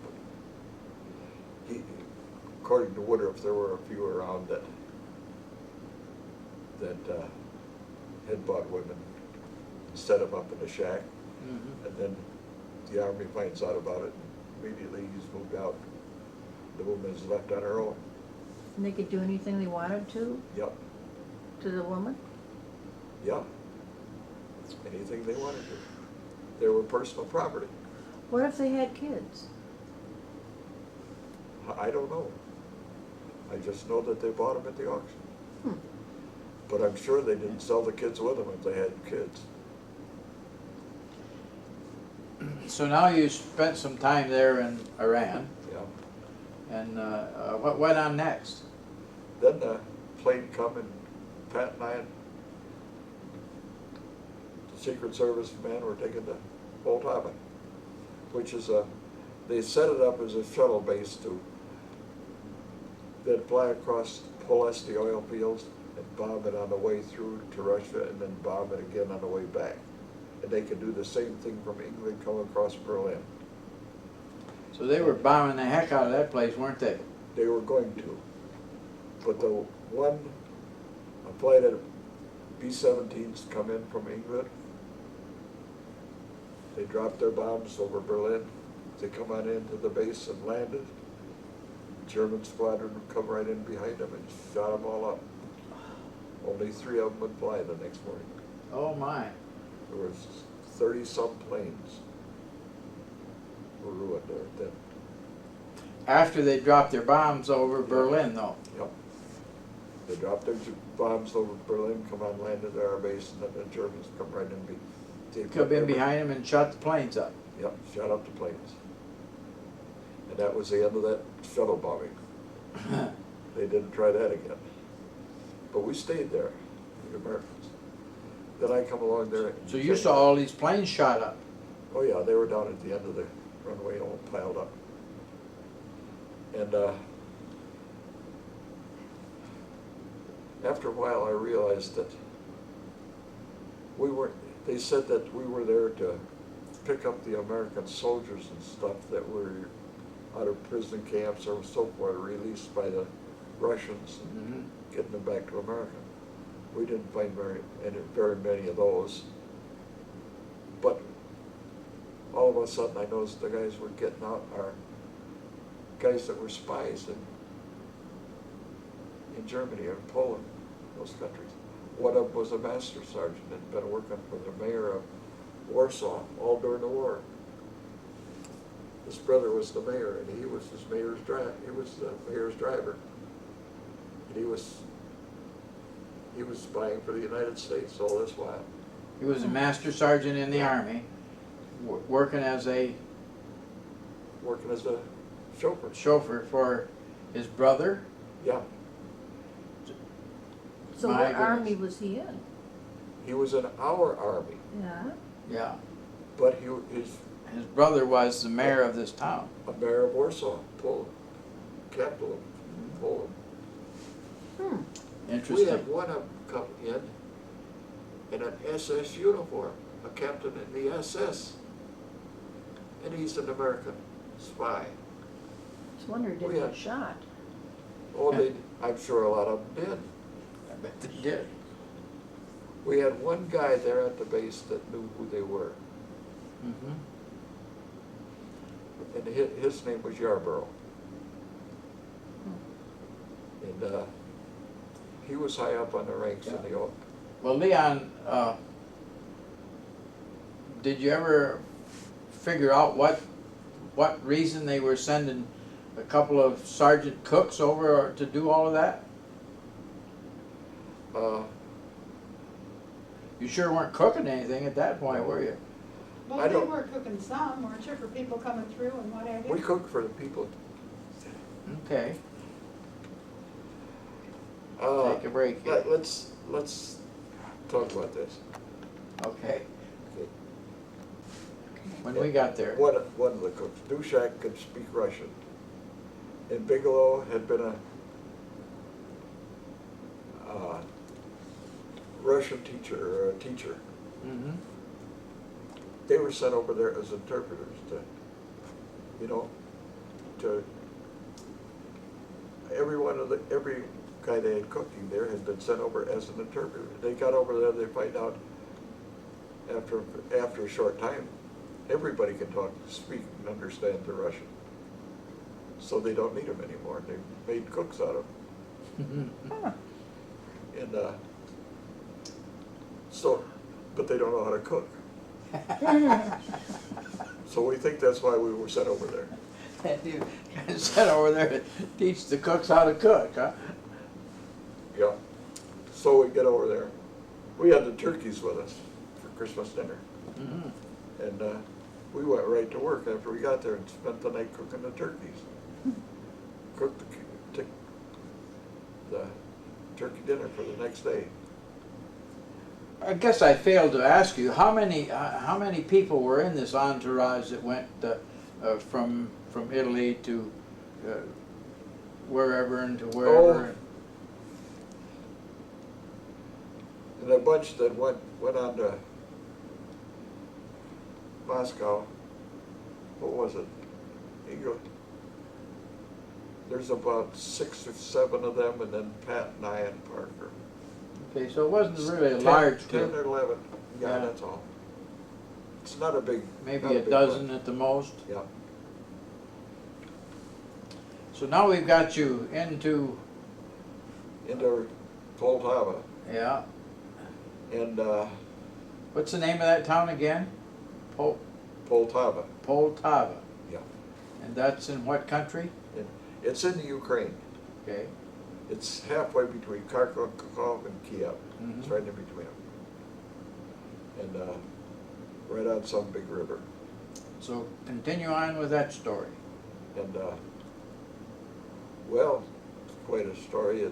But according to Woodruff, there were a few around that had bought women and set them up in a shack. And then the Army finds out about it, and immediately he's moved out. The woman is left on her own. And they could do anything they wanted to Yep, the woman? yeah. Anything they wanted to. They were personal property. What if they had kids? I don't know. I just know that they bought them at the auction. But I'm sure they didn't sell the kids with them if they had kids. So now you spent some time there in Iran, Yeah. and what went on next? Then the plane come and Pat and I and the Secret Service men were taken to Poltava, which is they set it up as a shuttle base they'd fly across, pull us the oil fields and bomb it on the way through to Russia and then bomb it again on the way back. And they could do the same thing from England, come across Berlin. So they were bombing the heck out of that place, weren't they? They were going to. But a flight of B-17s come in from England. They dropped their bombs over Berlin. They come on into the base and landed. German squadron would come right in behind them and shot them all up. Only 3 of them would fly the next morning. Oh my. There was 30-some planes were ruined there then. After they dropped their bombs over Berlin, though. Yep. They dropped their bombs over Berlin, come on, landed at our base, and then the Germans come right in. They Come in behind them and shot the planes up. Yep, shot up the planes. And that was the end of that shuttle bombing. They didn't try that again. But we stayed there, the Americans. Then I come along there. So you saw all these planes shot up. Oh yeah, they were down at the end of the runway, all piled up. And after a while, I realized that they said that we were there to pick up the American soldiers and stuff that were out of prison camps or so forth, released by the Russians, and getting them back to America. We didn't find very many of those. But all of a sudden, I noticed the guys were getting out are guys that were spies in Germany or Poland, those countries. One of them was a master sergeant and had been working for the mayor of Warsaw all during the war. His brother was the mayor, and he was the mayor's driver. And he was spying for the United States all this while. He was a master sergeant in the Army, working as a chauffeur. Chauffeur for his brother. Yeah. So My what goodness. army was he in? He was in our army, Yeah. but his His brother was the mayor of this town. a mayor of Warsaw, Poland, capital of Poland. We Interesting. had one of them come in an SS uniform, a captain in the SS, and he's an American spy. Just wondered, did he Yeah. get shot? Oh, I'm sure a lot of them did. I bet they did. We had one guy there at the base that knew who they were, Mm-hmm. and his name was Yarborough. And he was high up on the ranks in the old. Well, Leon, did you ever figure out what reason they were sending a couple of sergeant cooks over to do all of that? You sure weren't cooking anything at that point, were you? Well, I they don't- were cooking some, weren't you, for people coming through and what have you? We cooked for the people. Okay, take a break here. Let's talk about this. Okay, Okay. when we got there. One of the cooks, Dushak, could speak Russian, and Bigelow had been a Russian teacher, or a teacher. Mm-hmm. They were sent over there as interpreters to every guy they had cooking there had been sent over as an interpreter. They got over there, they find out after a short time, everybody can speak and understand the Russian. So they don't need them anymore. They made cooks out of them. And but they don't know how to cook. So we think that's why we were sent over there. And you sent over there to teach the cooks how to cook, huh? Yeah. So we get over there. We had the turkeys with us for Christmas dinner. Mm-hmm. And we went right to work after we got there and spent the night cooking the turkeys. Cooked the turkey dinner for the next day. I guess I failed to ask you, how many people were in this entourage that went from Italy to wherever and to wherever? And a bunch that went on to Moscow. What was it? There's about 6 or 7 of them, and then Pat and I and Parker. Okay, so it wasn't really a large 10 group. or 11. Yeah, Yeah. that's all. It's not a big. Maybe not a big dozen bunch. at the most. Yeah. So now we've got you into, Into Poltava, yeah, and what's the name of that town again? Poltava. Poltava. Yeah. And that's in what country? It's in the Ukraine. Okay. It's halfway between Kharkov and Kiev. It's Mhm. right in between them. And right on some big river. So continue on with that story. And well, it's quite a story.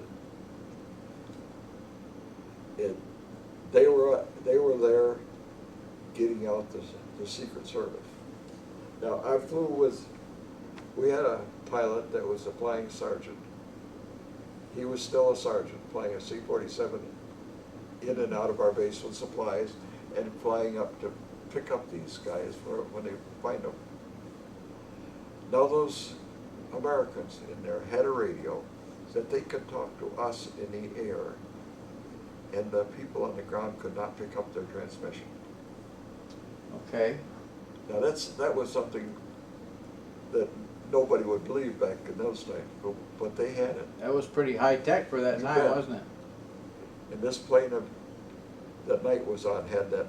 They were there getting out the Secret Service. Now we had a pilot that was a flying sergeant. He was still a sergeant, flying a C-47 in and out of our base with supplies and flying up to pick up these guys when they find them. Now those Americans in there had a radio that they could talk to us in the air, and the people on the ground could not pick up their transmission. Okay. Now that was something that nobody would believe back in those times, but they had it. That was pretty high tech for that You time, bet. wasn't it? And this plane that Knight was on had that,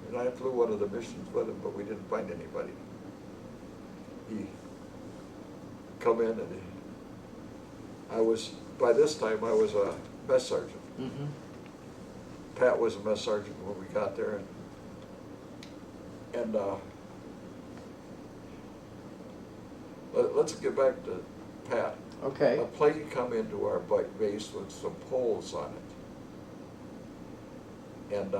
and I flew one of the missions with him, but we didn't find anybody. He come in and by this time I was a mess sergeant. Mm-hmm. Pat was a mess sergeant when we got there, and let's get back to Pat. Okay. A plane come into our base with some poles on it. And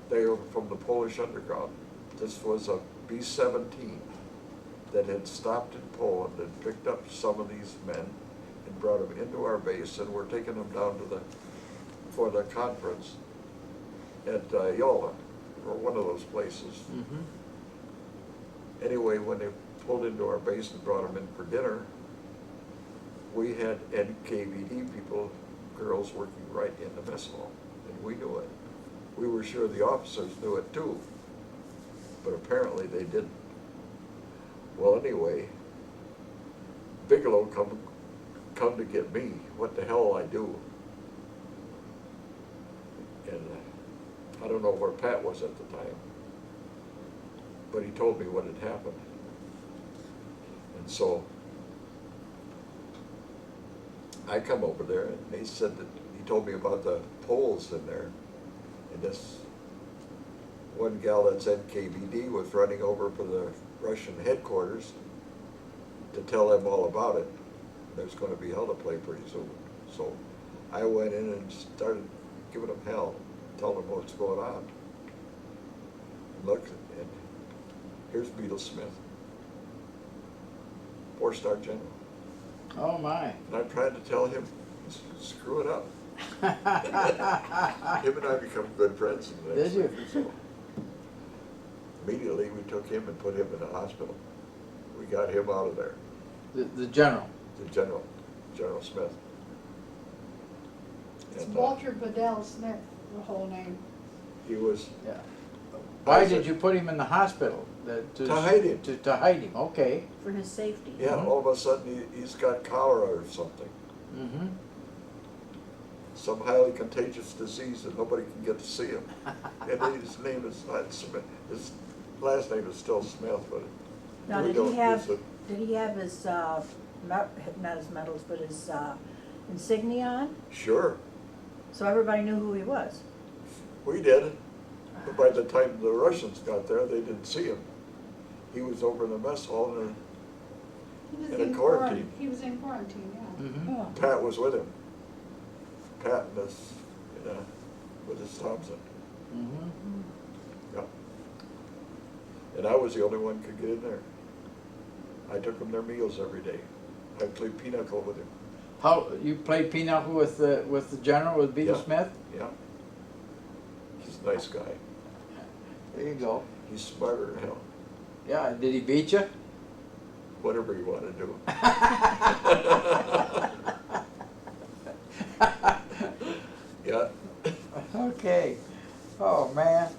they were from the Polish underground. This was a B-17 that had stopped in Poland and picked up some of these men and brought them into our base, and we're taking them down for the conference at Yola, or one of those places. Mm-hmm. Anyway, when they pulled into our base and brought them in for dinner, we had NKVD people, girls working right in the mess hall, and we knew it. We were sure the officers knew it too, but apparently they didn't. Well, anyway, Bigelow come to get me. What the hell I do? And I don't know where Pat was at the time, but he told me what had happened. And so I come over there, and they said that he told me about the poles in there, and this one gal that's NKVD was running over for the Russian headquarters to tell them all about it. There's going to be hell to play pretty soon. So I went in and started giving them hell, telling them what's going on. Look, and here's Beetle Smith, 4-star general. Oh my. And I'm trying to tell him, screw it up. Him and I become good friends in the next Did you? week or so. Immediately, we took him and put him in the hospital. We got him out of there, The general. the General Smith. It's And, Walter Bedell Smith, the whole name. he was, Yeah. Why did you put him in the hospital? To hide him. To hide him, okay. For his safety. yeah, all of a sudden, he's got cholera or something. Mm-hmm. Some highly contagious disease that nobody can get to see him. And then his name is not Smith, his last name is still Smith, but Now, we did don't he have, use it. did he have his, not his medals, but his insignia on? Sure, So everybody knew who he was? we did. But by the time the Russians got there, they didn't see him. He was over in the mess hall, and He was In a in quarantine. He was in quarantine, yeah. Mm-hmm. Oh. Pat was with him. Pat and his, with his Thompson. Mm-hmm. Yeah. And I was the only one who could get in there. I took them their meals every day. I played pinochle with him. How, you played pinochle with the general, with Beetle Yeah. Smith? Yeah. He's a nice guy. There you go. He's smarter than hell. Yeah, did he beat you? Whatever you want to do. Yeah. Okay. Oh, man.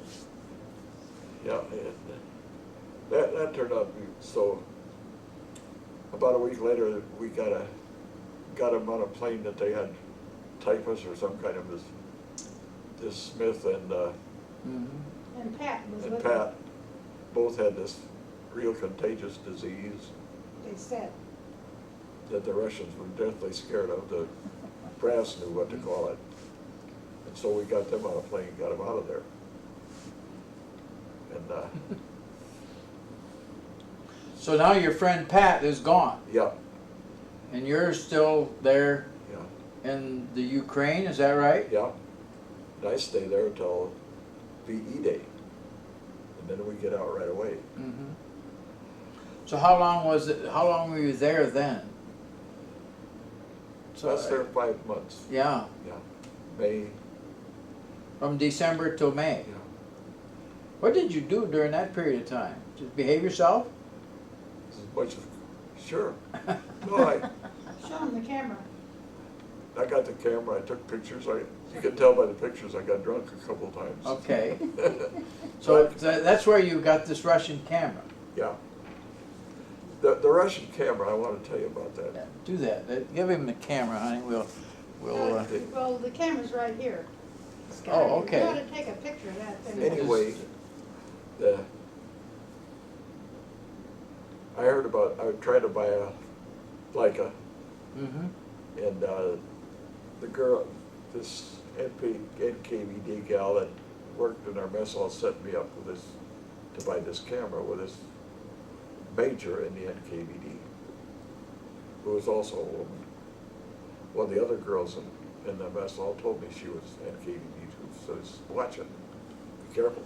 Yeah, and that turned out to be, so about a week later, we got him on a plane that they had typhus or some kind of this Smith and Mm-hmm. And Pat was and with Pat him, both had this real contagious disease they said. that the Russians were deathly scared of. The brass knew what to call it. And so we got them on a plane, got them out of there. And, So now your friend Pat is gone, yeah, and you're still there yeah, in the Ukraine, is that right? yeah. And I stay there until VE Day. And then we get out right away. Mm-hmm. So how long was it, how long were you there then? So I was there 5 months. Yeah, Yeah, May, from December till May. yeah. What did you do during that period of time? Just behave yourself? As much as, sure. No, Show him the camera. I got the camera, I took pictures. You can tell by the pictures I got drunk a couple times. Okay. So that's where you got this Russian camera. Yeah. The Russian camera, I want to tell you about Yeah, that. do that. Give him the camera, honey. We'll. Well, the camera's right here. Oh, You okay. ought to take a picture of that thing. Anyway, I heard about, I tried to buy a Leica, Mm-hmm. and the girl, this NKVD gal that worked in our mess hall set me up with this, to buy this camera with this major in the NKVD, who was also a woman. One of the other girls in the mess hall told me she was NKVD too, so just watch it, be careful.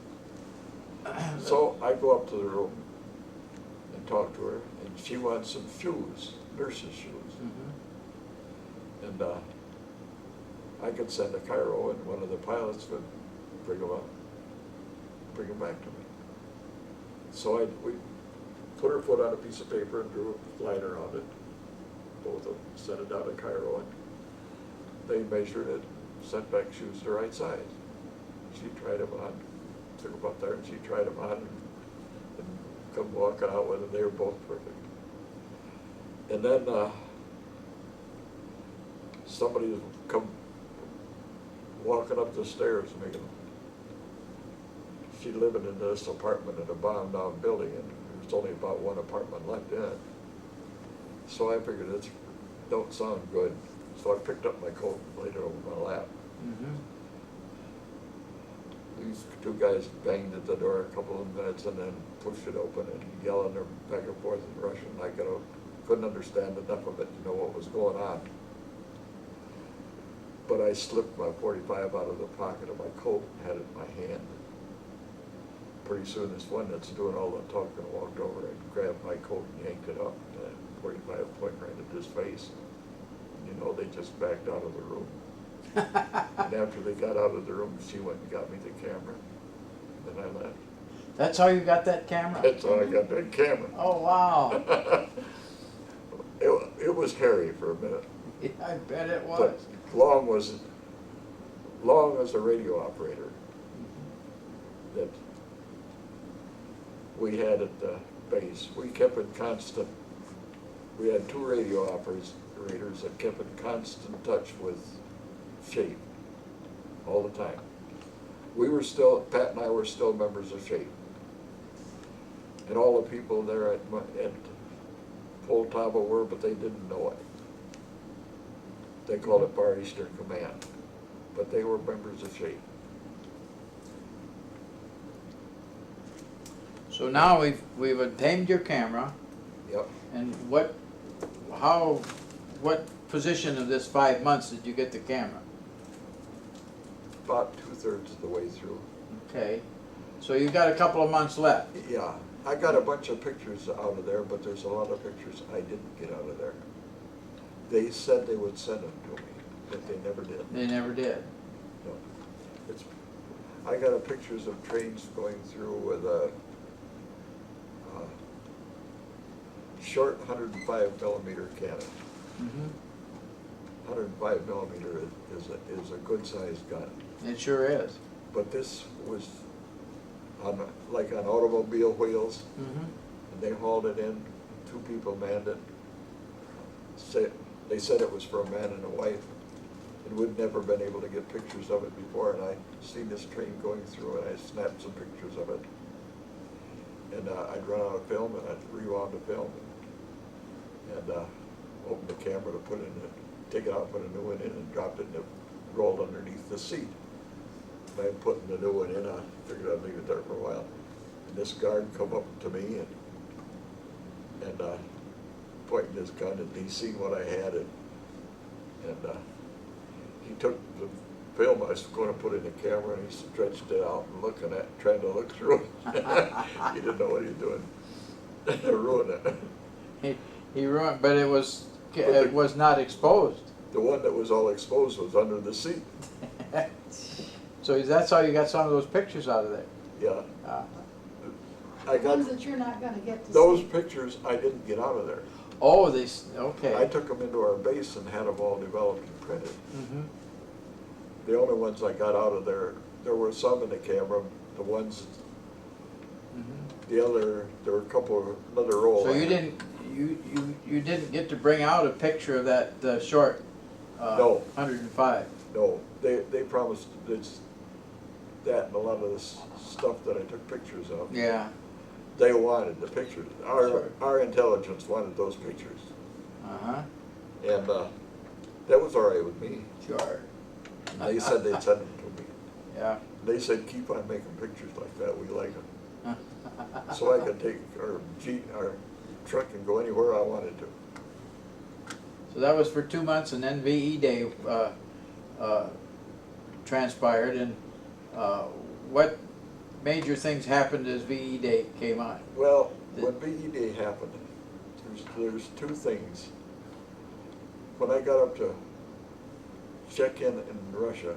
So I go up to the room and talk to her, and she wants some shoes, nurse's shoes. Mm-hmm. And I could send to Cairo, and one of the pilots would bring them up, bring them back to me. So we put her foot on a piece of paper and drew a line around it, both of them, sent it down to Cairo, and they measured it, sent back shoes the right size. She tried them on, took them up there, and she tried them on, and come walking out with them. They were both perfect. And then somebody would come walking up the stairs, making. She lived in this apartment in a bombed-down building, and there was only about one apartment left in it. So I figured it don't sound good. So I picked up my coat and laid it over my lap. Mm-hmm. These two guys banged at the door a couple of minutes and then pushed it open and yelling back and forth in Russian. I couldn't understand enough of it to know what was going on. But I slipped my .45 out of the pocket of my coat and had it in my hand. Pretty soon this one that's doing all the talking walked over and grabbed my coat and yanked it up. And .45 pointing right at his face. You know, they just backed out of the room. And after they got out of the room, she went and got me the camera. And then I left. That's how you got that camera? That's how I got that camera. Oh, wow. It was hairy for a minute. Yeah, I bet it was. But Long was a radio operator that we had at the base. We kept in constant, we had two radio operators that kept in constant touch with SHAPE all the time. We were still, Pat and I were still members of SHAPE. And all the people there at Poltava were, but they didn't know it. They called it Far Eastern Command, but they were members of SHAPE. So now we've obtained your camera, Yep. and what position of this 5 months did you get the camera? About 2/3 of the way through. Okay, so you got a couple of months left. Yeah, I got a bunch of pictures out of there, but there's a lot of pictures I didn't get out of there. They said they would send them to me, but they never did. They never did. No. I got pictures of trains going through with a short 105 millimeter cannon. Mm-hmm. 105 millimeter is a good sized gun. It sure is. But this was like on automobile wheels, Mm-hmm. and they hauled it in. 2 people manned it. They said it was for a man and a wife, and we'd never been able to get pictures of it before. And I seen this train going through, and I snapped some pictures of it. And I'd run out of film, and I'd rewound the film, and opened the camera to put in it, take it out, put a new one in, and dropped it, and it rolled underneath the seat. And I'm putting the new one in. I figured I'd leave it there for a while. And this guard come up to me and pointing his gun, and he seen what I had, and he took the film I was going to put in the camera, and he stretched it out and trying to look through it. He didn't know what he was doing. Ruined it. He ruined, but it was not exposed. The one that was all exposed was under the seat. So that's how you got some of those pictures out of there. Yeah. The ones that you're not gonna get to see. Those pictures I didn't get out of there. Oh, okay. I took them into our base and had them all developed and printed. Mm-hmm. The only ones I got out of there were some in the camera. The ones, Mm-hmm. there were a couple, another roll. So you didn't get to bring out a picture of that short No. 105. No, they promised that and a lot of this stuff that I took pictures of. Yeah. They wanted the pictures. Sure. Our intelligence wanted those pictures. Uh-huh. And that was all right with me. Sure. They said they'd send them to me. Yeah. They said, keep on making pictures like that, we like them. So I could take our truck and go anywhere I wanted to. So that was for 2 months, and then VE Day transpired, and what major things happened as VE Day came on? Well, when VE Day happened, there's 2 things. When I got up to check in Russia,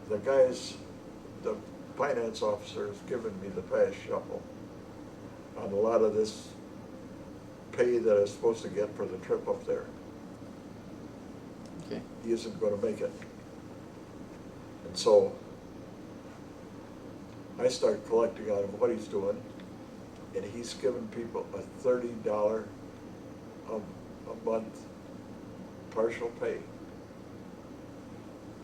the finance officers given me the fast shuffle on a lot of this pay that I was supposed to get for the trip up there. Okay. He isn't gonna make it. And so I start collecting on what he's doing, and he's giving people a $30 a month partial pay.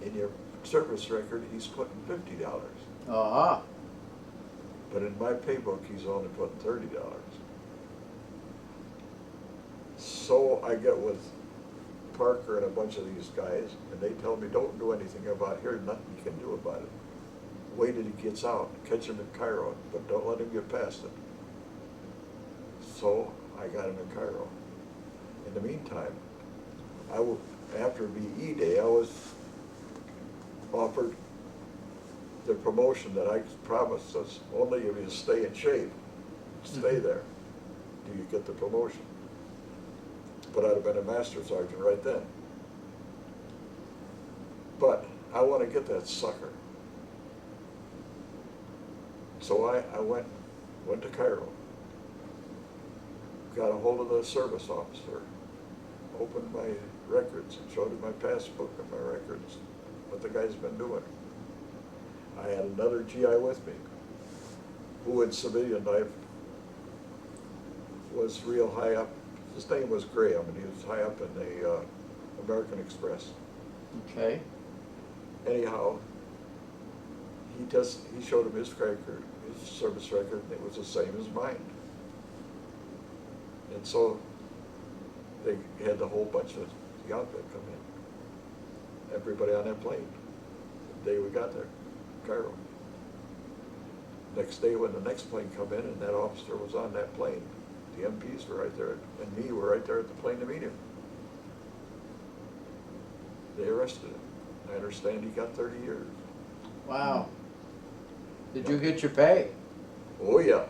In your service record, he's putting $50. Uh-huh. But in my pay book, he's only putting $30. So I get with Parker and a bunch of these guys, and they tell me, don't do anything about it. Here's nothing you can do about it. Wait till he gets out, catch him in Cairo, but don't let him get past it. So I got him in Cairo. In the meantime, after VE Day, I was offered the promotion that I promised us, only if you stay in shape, stay there, do you get the promotion. But I'd have been a master sergeant right then. But I want to get that sucker. So I went to Cairo, got a hold of the service officer, opened my records and showed him my passbook and my records, what the guy's been doing. I had another GI with me, who in civilian life was real high up. His name was Graham, and he was high up in the American Express. Okay. Anyhow, he showed him his record, his service record, and it was the same as mine. And so they had the whole bunch of the outfit come in. Everybody on that plane. The day we got there, Cairo. Next day when the next plane come in and that officer was on that plane, the MPs were right there, and me were right there at the plane to meet him. They arrested him. I understand he got 30 years. Wow. Did you get your pay? Oh yeah,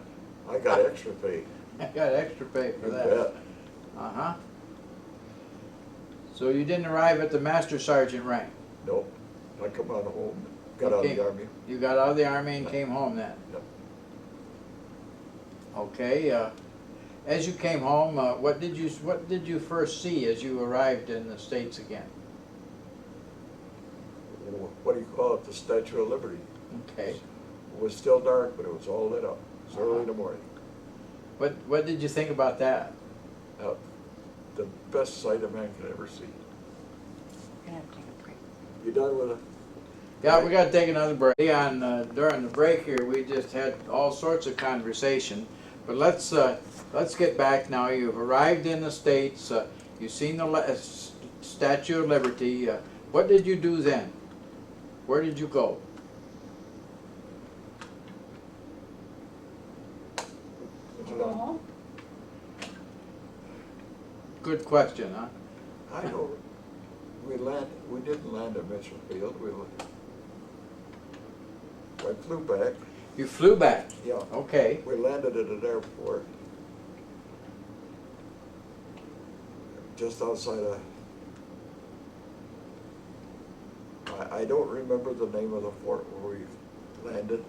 I got extra pay. I got extra pay for You that. bet. Uh-huh. So you didn't arrive at the master sergeant rank? Nope, I come on home, got out of the Army. You got out of the Army and came home then? Yep. Okay. As you came home, what did you first see as you arrived in the States again? What do you call it, the Statue of Liberty. Okay. It was still dark, but it was all lit up. It was early in the morning. What did you think about that? The best sight a man can ever see. Gonna have to take a break. You done with it? Yeah, we got to take another break. During the break here, we just had all sorts of conversation, but let's get back now. You've arrived in the States. You've seen the Statue of Liberty. What did you do then? Where did you go? Did you go home? Good question, huh? I don't, we didn't land at Mitchell Field. I flew back. You flew back? Yeah. Okay. We landed at an airport just outside of, I don't remember the name of the fort where we landed,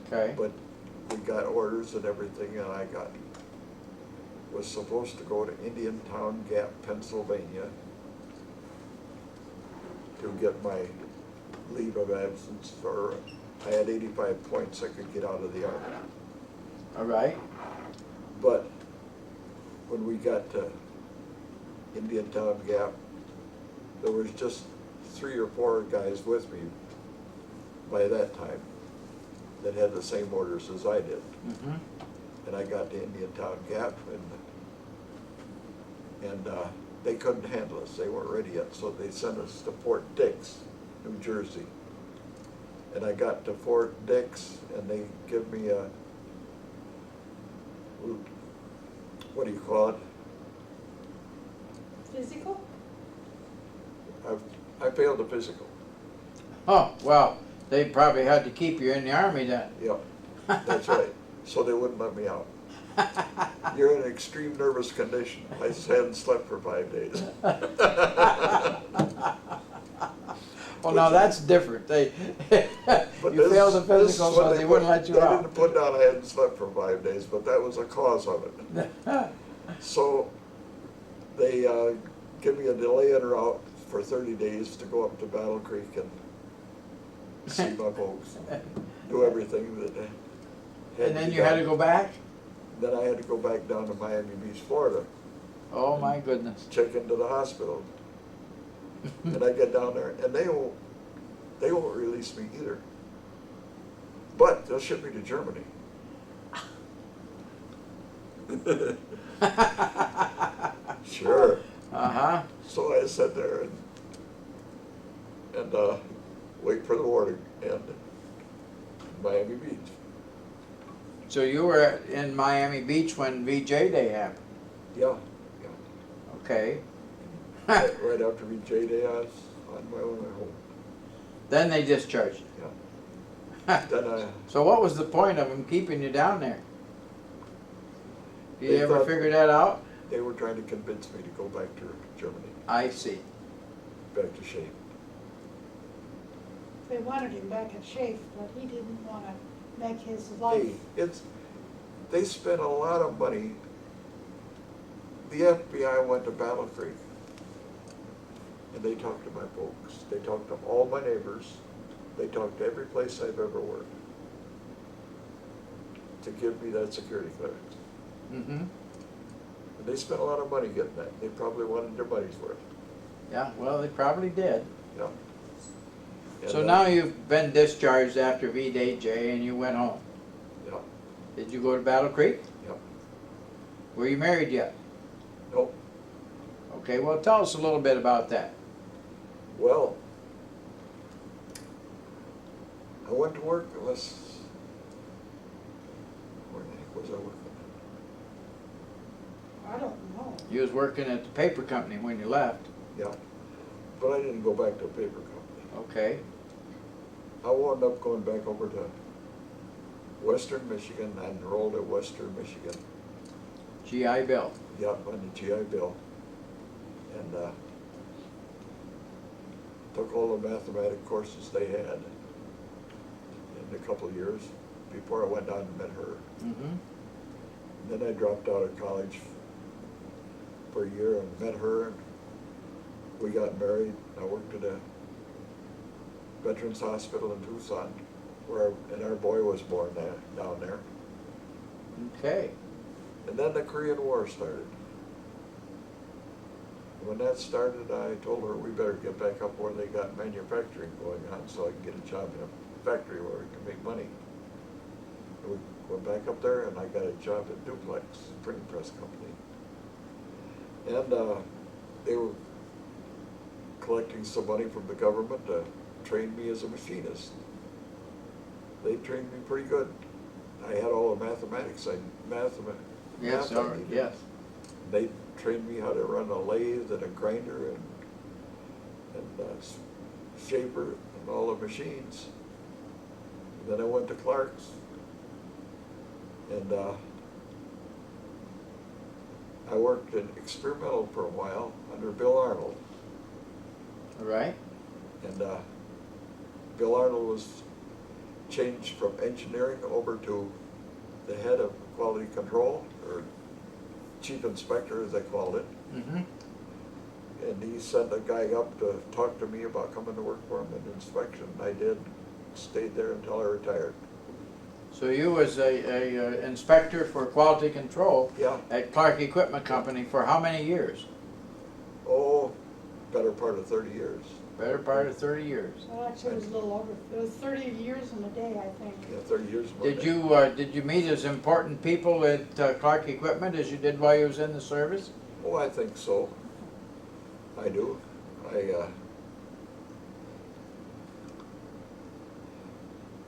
Okay. but we got orders and everything, and was supposed to go to Indiantown Gap, Pennsylvania to get my leave of absence for, I had 85 points I could get out of the Army. All right. But when we got to Indiantown Gap, there was just 3 or 4 guys with me by that time that had the same orders as I did. Mm-hmm. And I got to Indiantown Gap, and they couldn't handle us. They weren't ready yet, so they sent us to Fort Dix, New Jersey. And I got to Fort Dix, and they give me a, what do you call it? Physical? I failed the physical. Oh, well, they probably had to keep you in the Army then. Yep, that's right. So they wouldn't let me out. You're in an extreme nervous condition. I just hadn't slept for 5 days. Well, now that's different. You failed the physical, so they wouldn't let you They out. didn't put down I hadn't slept for 5 days, but that was a cause of it. So they give me a delay en route for 30 days to go up to Battle Creek and see my folks, do everything that And then be you had to done. go back? Then I had to go back down to Miami Beach, Florida, Oh my goodness. check into the hospital. And I get down there, and they won't release me either. But they'll ship me to Germany. Sure. Uh-huh. So I sat there and wait for the war to end in Miami Beach. So you were in Miami Beach when VJ Day happened? Yeah, Okay. yeah. Right after VJ Day, I was on my way home. Then they discharged you. Yeah. Then I, So what was the point of them keeping you down there? Did you They ever thought- figure that out? they were trying to convince me to go back to Germany, I see. back to shape. They wanted him back in shape, but he didn't want to make his life. Hey, they spent a lot of money. The FBI went to Battle Creek, and they talked to my folks. They talked to all my neighbors. They talked to every place I've ever worked to give me that security clearance. Mm-hmm. And they spent a lot of money getting that. They probably wanted their money's worth. Yeah, well, they probably did. Yeah. And, So now you've been discharged after VJ and you went home. Yeah. Did you go to Battle Creek? Yeah. Were you married yet? Nope. Okay, well, tell us a little bit about that. Well, I went to work where the heck was I working? I don't know. You was working at the paper company when you left. Yeah, but I didn't go back to a paper company. Okay. I wound up going back over to Western Michigan and enrolled at Western Michigan. GI Bill. Yep, on the GI Bill. And took all the mathematic courses they had in a couple of years before I went down and met her. Mm-hmm. And then I dropped out of college for a year and met her, and we got married. I worked at a Veterans Hospital in Tucson, and our boy was born down there. Okay. And then the Korean War started. When that started, I told her we better get back up where they got manufacturing going on so I can get a job in a factory where we can make money. And we went back up there and I got a job at Duplex, printing press company. And they were collecting some money from the government to train me as a machinist. They trained me pretty good. I had all the mathematics, math Yes, I all right, needed. yes. They trained me how to run a lathe and a grinder and shaper and all the machines. And then I went to Clark's, and I worked in experimental for a while under Bill Arnold. All right. And Bill Arnold was changed from engineering over to the head of quality control, or chief inspector as they called it. Mm-hmm. And he sent a guy up to talk to me about coming to work for him in inspection. I did, stayed there until I retired. So you was a inspector for quality control Yeah, at Clark Equipment Company for how many years? oh, better part of 30 years. Better part of 30 years. Well, actually, it was a little over, it was 30 years and a day, I think. Yeah, 30 years. one Did day. you meet as important people at Clark Equipment as you did while you was in the service? Oh, I think so. I do.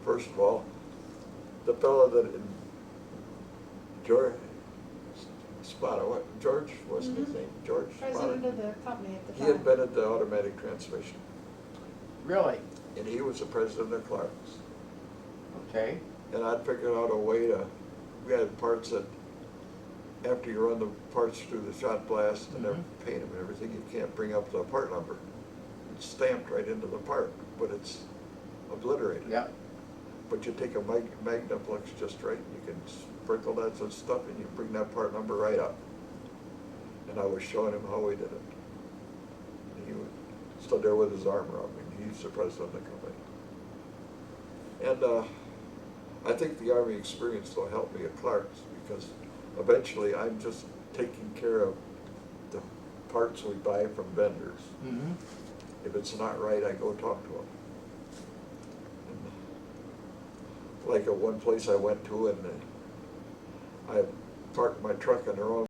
First of all, the fellow that, George Spada, what, George, what's his Mhm. name? George President Spada? of the company at the He time. invented the automatic transmission, Really? and he was the president of Clark's. Okay. And I'd figured out a way to, we had parts that, after you run the parts through the shot blast and paint them and everything, you can't bring up the part number. It's stamped right into the part, but it's obliterated. Yeah. But you take a Magnaflux just right, and you can sprinkle that sort of stuff, and you bring that part number right up. and I was showing him how we did it. He stood there with his arm around me, and he's the president of the company. And I think the Army experience will help me at Clark's, because eventually I'm just taking care of the parts we buy from vendors. Mm-hmm. If it's not right, I go talk to them. Like at one place I went to, and I parked my truck in the wrong